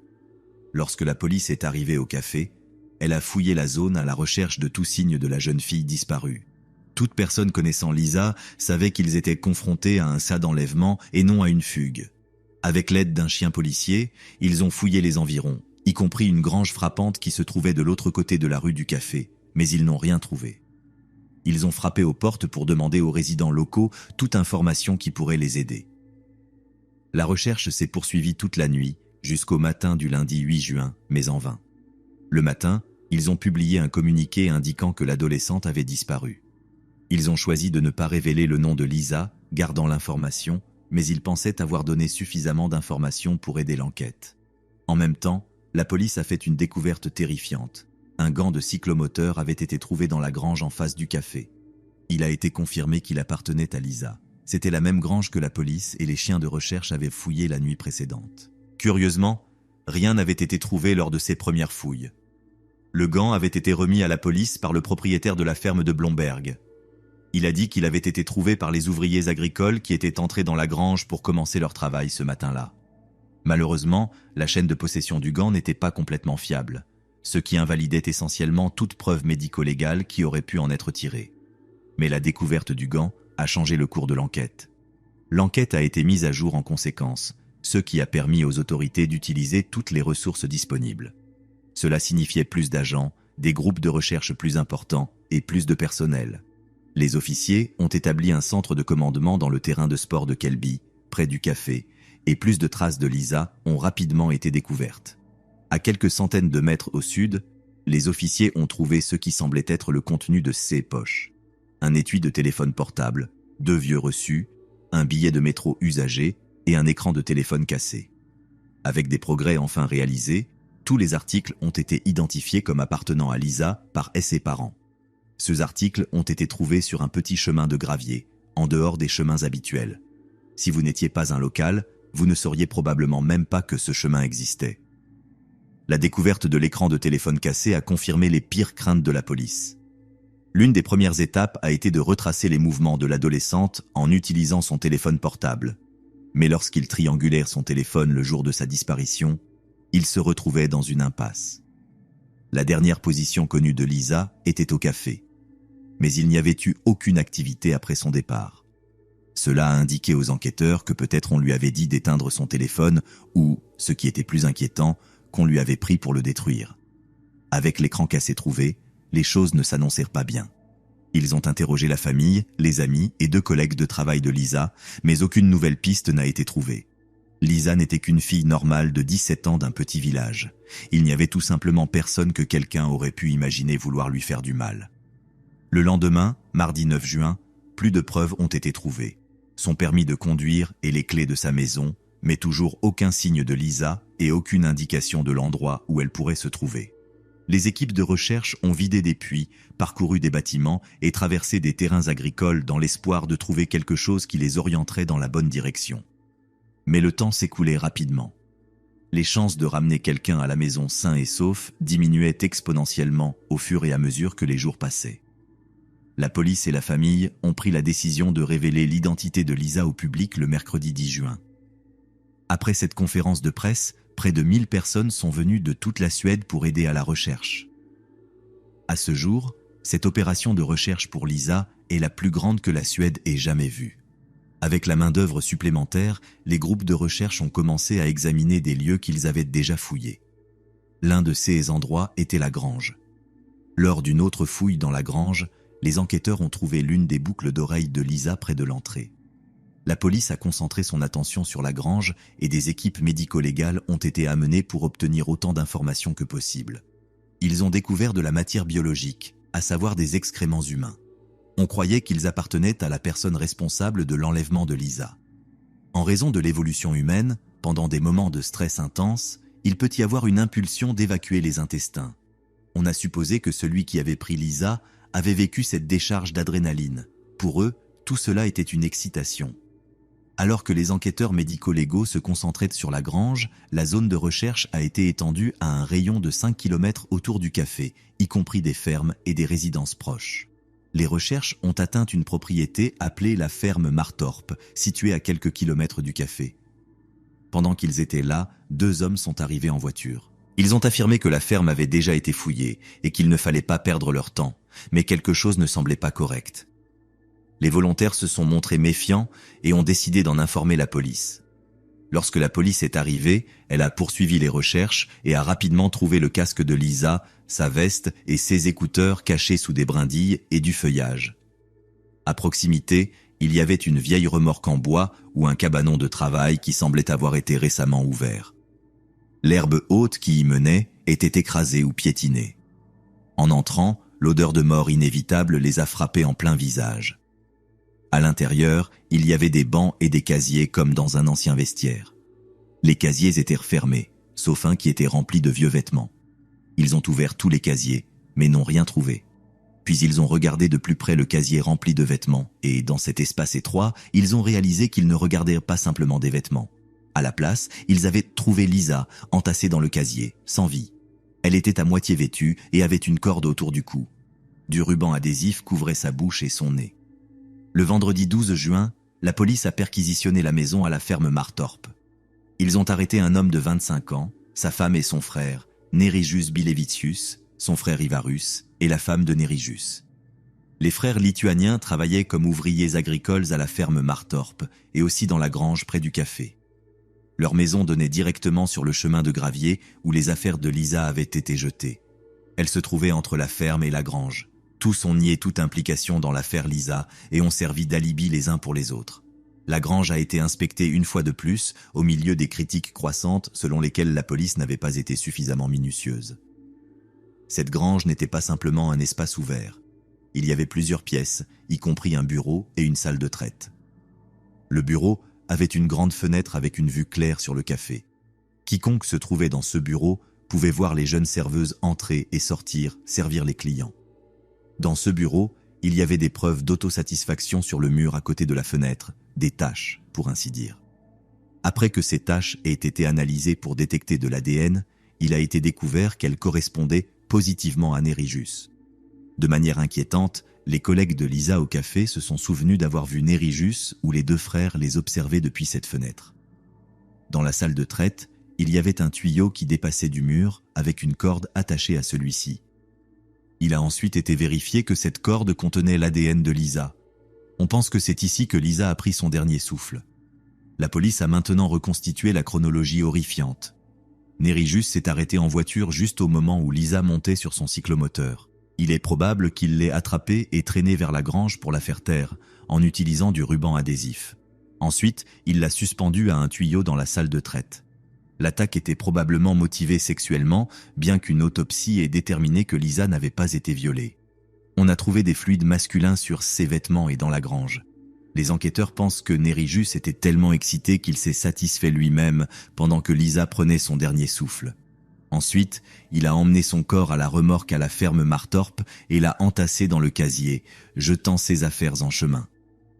Lorsque la police est arrivée au café, elle a fouillé la zone à la recherche de tout signe de la jeune fille disparue. Toute personne connaissant Lisa savait qu'ils étaient confrontés à un cas d'enlèvement et non à une fugue. Avec l'aide d'un chien policier, ils ont fouillé les environs, y compris une grange frappante qui se trouvait de l'autre côté de la rue du café, mais ils n'ont rien trouvé. Ils ont frappé aux portes pour demander aux résidents locaux toute information qui pourrait les aider. La recherche s'est poursuivie toute la nuit, jusqu'au matin du lundi 8 juin, mais en vain. Le matin, ils ont publié un communiqué indiquant que l'adolescente avait disparu. Ils ont choisi de ne pas révéler le nom de Lisa, gardant l'information, mais ils pensaient avoir donné suffisamment d'informations pour aider l'enquête. En même temps, la police a fait une découverte terrifiante. Un gant de cyclomoteur avait été trouvé dans la grange en face du café. Il a été confirmé qu'il appartenait à Lisa. C'était la même grange que la police et les chiens de recherche avaient fouillé la nuit précédente. Curieusement, rien n'avait été trouvé lors de ces premières fouilles. Le gant avait été remis à la police par le propriétaire de la ferme de Blomberg. Il a dit qu'il avait été trouvé par les ouvriers agricoles qui étaient entrés dans la grange pour commencer leur travail ce matin-là. Malheureusement, la chaîne de possession du gant n'était pas complètement fiable, ce qui invalidait essentiellement toute preuve médico-légale qui aurait pu en être tirée. Mais la découverte du gant a changé le cours de l'enquête. L'enquête a été mise à jour en conséquence, ce qui a permis aux autorités d'utiliser toutes les ressources disponibles. Cela signifiait plus d'agents, des groupes de recherche plus importants et plus de personnel. Les officiers ont établi un centre de commandement dans le terrain de sport de Kelby, près du café, et plus de traces de Lisa ont rapidement été découvertes. À quelques centaines de mètres au sud, les officiers ont trouvé ce qui semblait être le contenu de ses poches. Un étui de téléphone portable, 2 vieux reçus, un billet de métro usagé et un écran de téléphone cassé. Avec des progrès enfin réalisés, tous les articles ont été identifiés comme appartenant à Lisa par ses parents. Ces articles ont été trouvés sur un petit chemin de gravier, en dehors des chemins habituels. Si vous n'étiez pas un local, vous ne sauriez probablement même pas que ce chemin existait. La découverte de l'écran de téléphone cassé a confirmé les pires craintes de la police. L'une des premières étapes a été de retracer les mouvements de l'adolescente en utilisant son téléphone portable. Mais lorsqu'ils triangulèrent son téléphone le jour de sa disparition, il se retrouvait dans une impasse. La dernière position connue de Lisa était au café, mais il n'y avait eu aucune activité après son départ. Cela a indiqué aux enquêteurs que peut-être on lui avait dit d'éteindre son téléphone ou, ce qui était plus inquiétant, qu'on lui avait pris pour le détruire. Avec l'écran cassé trouvé, les choses ne s'annoncèrent pas bien. Ils ont interrogé la famille, les amis et 2 collègues de travail de Lisa, mais aucune nouvelle piste n'a été trouvée. Lisa n'était qu'une fille normale de 17 ans d'un petit village. Il n'y avait tout simplement personne que quelqu'un aurait pu imaginer vouloir lui faire du mal. Le lendemain, mardi 9 juin, plus de preuves ont été trouvées. Son permis de conduire et les clés de sa maison, mais toujours aucun signe de Lisa et aucune indication de l'endroit où elle pourrait se trouver. Les équipes de recherche ont vidé des puits, parcouru des bâtiments et traversé des terrains agricoles dans l'espoir de trouver quelque chose qui les orienterait dans la bonne direction. Mais le temps s'écoulait rapidement. Les chances de ramener quelqu'un à la maison sain et sauf diminuaient exponentiellement au fur et à mesure que les jours passaient. La police et la famille ont pris la décision de révéler l'identité de Lisa au public le mercredi 10 juin. Après cette conférence de presse, près de 1000 personnes sont venues de toute la Suède pour aider à la recherche. À ce jour, cette opération de recherche pour Lisa est la plus grande que la Suède ait jamais vue. Avec la main-d'œuvre supplémentaire, les groupes de recherche ont commencé à examiner des lieux qu'ils avaient déjà fouillés. L'un de ces endroits était la grange. Lors d'une autre fouille dans la grange, les enquêteurs ont trouvé l'une des boucles d'oreilles de Lisa près de l'entrée. La police a concentré son attention sur la grange et des équipes médico-légales ont été amenées pour obtenir autant d'informations que possible. Ils ont découvert de la matière biologique, à savoir des excréments humains. On croyait qu'ils appartenaient à la personne responsable de l'enlèvement de Lisa. En raison de l'évolution humaine, pendant des moments de stress intense, il peut y avoir une impulsion d'évacuer les intestins. On a supposé que celui qui avait pris Lisa avait vécu cette décharge d'adrénaline. Pour eux, tout cela était une excitation. Alors que les enquêteurs médico-légaux se concentraient sur la grange, la zone de recherche a été étendue à un rayon de 5 km autour du café, y compris des fermes et des résidences proches. Les recherches ont atteint une propriété appelée la ferme Martorp, située à quelques kilomètres du café. Pendant qu'ils étaient là, 2 hommes sont arrivés en voiture. Ils ont affirmé que la ferme avait déjà été fouillée et qu'il ne fallait pas perdre leur temps, mais quelque chose ne semblait pas correct. Les volontaires se sont montrés méfiants et ont décidé d'en informer la police. Lorsque la police est arrivée, elle a poursuivi les recherches et a rapidement trouvé le casque de Lisa, sa veste et ses écouteurs cachés sous des brindilles et du feuillage. À proximité, il y avait une vieille remorque en bois ou un cabanon de travail qui semblait avoir été récemment ouvert. L'herbe haute qui y menait était écrasée ou piétinée. En entrant, l'odeur de mort inévitable les a frappés en plein visage. À l'intérieur, il y avait des bancs et des casiers comme dans un ancien vestiaire. Les casiers étaient refermés, sauf un qui était rempli de vieux vêtements. Ils ont ouvert tous les casiers, mais n'ont rien trouvé. Puis ils ont regardé de plus près le casier rempli de vêtements, et dans cet espace étroit, ils ont réalisé qu'ils ne regardaient pas simplement des vêtements. À la place, ils avaient trouvé Lisa, entassée dans le casier, sans vie. Elle était à moitié vêtue et avait une corde autour du cou. Du ruban adhésif couvrait sa bouche et son nez. Le vendredi 12 juin, la police a perquisitionné la maison à la ferme Martorp. Ils ont arrêté un homme de 25 ans, sa femme et son frère, Nerijus Bilevicius, son frère Ivarus, et la femme de Nerijus. Les frères lituaniens travaillaient comme ouvriers agricoles à la ferme Martorp et aussi dans la grange près du café. Leur maison donnait directement sur le chemin de gravier où les affaires de Lisa avaient été jetées. Elle se trouvait entre la ferme et la grange. Tous ont nié toute implication dans l'affaire Lisa et ont servi d'alibi les uns pour les autres. La grange a été inspectée une fois de plus, au milieu des critiques croissantes selon lesquelles la police n'avait pas été suffisamment minutieuse. Cette grange n'était pas simplement un espace ouvert. Il y avait plusieurs pièces, y compris un bureau et une salle de traite. Le bureau avait une grande fenêtre avec une vue claire sur le café. Quiconque se trouvait dans ce bureau pouvait voir les jeunes serveuses entrer et sortir, servir les clients. Dans ce bureau, il y avait des preuves d'autosatisfaction sur le mur à côté de la fenêtre, des taches, pour ainsi dire. Après que ces taches aient été analysées pour détecter de l'ADN, il a été découvert qu'elles correspondaient positivement à Nerijus. De manière inquiétante, les collègues de Lisa au café se sont souvenus d'avoir vu Nerijus ou les 2 frères les observer depuis cette fenêtre. Dans la salle de traite, il y avait un tuyau qui dépassait du mur avec une corde attachée à celui-ci. Il a ensuite été vérifié que cette corde contenait l'ADN de Lisa. On pense que c'est ici que Lisa a pris son dernier souffle. La police a maintenant reconstitué la chronologie horrifiante. Nerijus s'est arrêté en voiture juste au moment où Lisa montait sur son cyclomoteur. Il est probable qu'il l'ait attrapée et traînée vers la grange pour la faire taire, en utilisant du ruban adhésif. Ensuite, il l'a suspendue à un tuyau dans la salle de traite. L'attaque était probablement motivée sexuellement, bien qu'une autopsie ait déterminé que Lisa n'avait pas été violée. On a trouvé des fluides masculins sur ses vêtements et dans la grange. Les enquêteurs pensent que Nerijus était tellement excité qu'il s'est satisfait lui-même pendant que Lisa prenait son dernier souffle. Ensuite, il a emmené son corps à la remorque à la ferme Martorp et l'a entassé dans le casier, jetant ses affaires en chemin.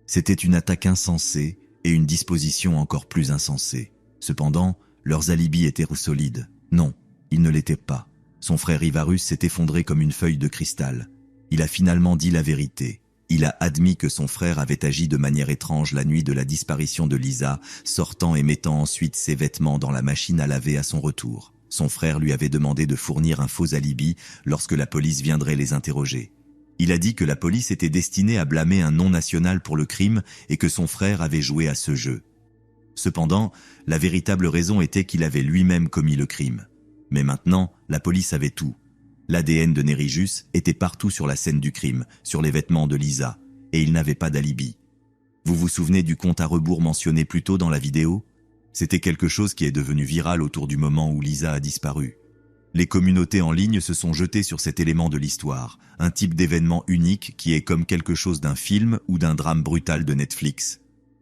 C'était une attaque insensée et une disposition encore plus insensée. Cependant, leurs alibis étaient solides. Non, ils ne l'étaient pas. Son frère Ivarus s'est effondré comme une feuille de cristal. Il a finalement dit la vérité. Il a admis que son frère avait agi de manière étrange la nuit de la disparition de Lisa, sortant et mettant ensuite ses vêtements dans la machine à laver à son retour. Son frère lui avait demandé de fournir un faux alibi lorsque la police viendrait les interroger. Il a dit que la police était destinée à blâmer un non-national pour le crime et que son frère avait joué à ce jeu. Cependant, la véritable raison était qu'il avait lui-même commis le crime. Mais maintenant, la police avait tout. L'ADN de Nerijus était partout sur la scène du crime, sur les vêtements de Lisa, et il n'avait pas d'alibi. Vous vous souvenez du compte à rebours mentionné plus tôt dans la vidéo? C'était quelque chose qui est devenu viral autour du moment où Lisa a disparu. Les communautés en ligne se sont jetées sur cet élément de l'histoire, un type d'événement unique qui est comme quelque chose d'un film ou d'un drame brutal de Netflix.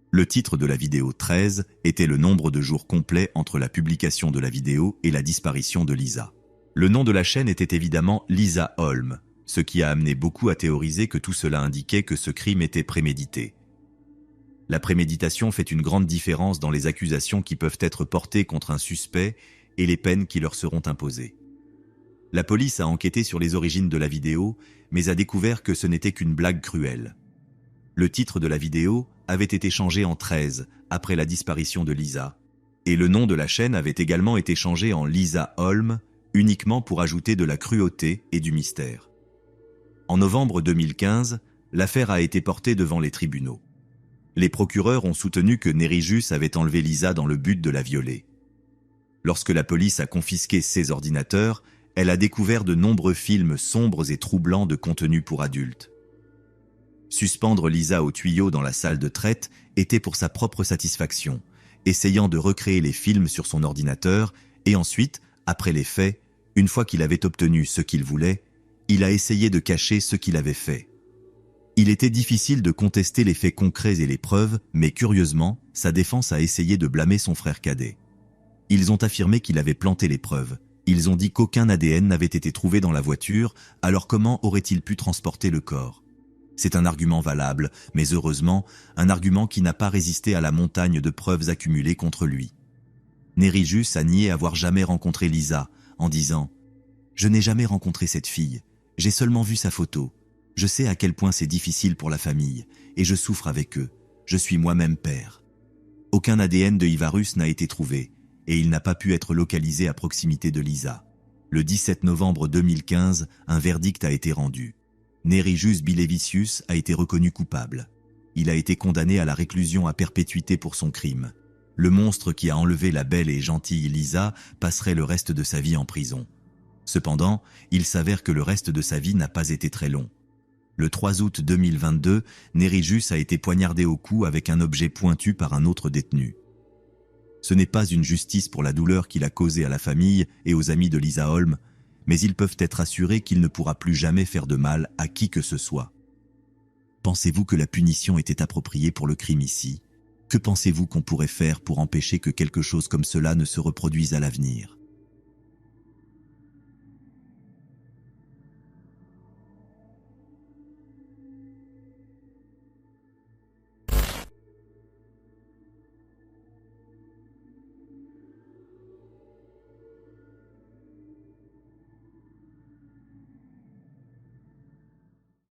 Le titre de la vidéo 13 était le nombre de jours complets entre la publication de la vidéo et la disparition de Lisa. Le nom de la chaîne était évidemment Lisa Holm, ce qui a amené beaucoup à théoriser que tout cela indiquait que ce crime était prémédité. La préméditation fait une grande différence dans les accusations qui peuvent être portées contre un suspect et les peines qui leur seront imposées. La police a enquêté sur les origines de la vidéo, mais a découvert que ce n'était qu'une blague cruelle. Le titre de la vidéo avait été changé en 13 après la disparition de Lisa, et le nom de la chaîne avait également été changé en Lisa Holm, uniquement pour ajouter de la cruauté et du mystère. En novembre 2015, l'affaire a été portée devant les tribunaux. Les procureurs ont soutenu que Nerijus avait enlevé Lisa dans le but de la violer. Lorsque la police a confisqué ses ordinateurs, elle a découvert de nombreux films sombres et troublants de contenu pour adultes. Suspendre Lisa au tuyau dans la salle de traite était pour sa propre satisfaction, essayant de recréer les films sur son ordinateur et ensuite, après les faits, une fois qu'il avait obtenu ce qu'il voulait, il a essayé de cacher ce qu'il avait fait. Il était difficile de contester les faits concrets et les preuves, mais curieusement, sa défense a essayé de blâmer son frère cadet. Ils ont affirmé qu'il avait planté les preuves. Ils ont dit qu'aucun ADN n'avait été trouvé dans la voiture, alors comment aurait-il pu transporter le corps? C'est un argument valable, mais heureusement, un argument qui n'a pas résisté à la montagne de preuves accumulées contre lui. Nerijus a nié avoir jamais rencontré Lisa, en disant « Je n'ai jamais rencontré cette fille, j'ai seulement vu sa photo. Je sais à quel point c'est difficile pour la famille, et je souffre avec eux. Je suis moi-même père. » Aucun ADN de Ivarus n'a été trouvé, et il n'a pas pu être localisé à proximité de Lisa. Le 17 novembre 2015, un verdict a été rendu. Nerijus Bilevicius a été reconnu coupable. Il a été condamné à la réclusion à perpétuité pour son crime. Le monstre qui a enlevé la belle et gentille Lisa passerait le reste de sa vie en prison. Cependant, il s'avère que le reste de sa vie n'a pas été très long. Le 3 août 2022, Nerijus a été poignardé au cou avec un objet pointu par un autre détenu. Ce n'est pas une justice pour la douleur qu'il a causée à la famille et aux amis de Lisa Holm, mais ils peuvent être assurés qu'il ne pourra plus jamais faire de mal à qui que ce soit. Pensez-vous que la punition était appropriée pour le crime ici? Que pensez-vous qu'on pourrait faire pour empêcher que quelque chose comme cela ne se reproduise à l'avenir?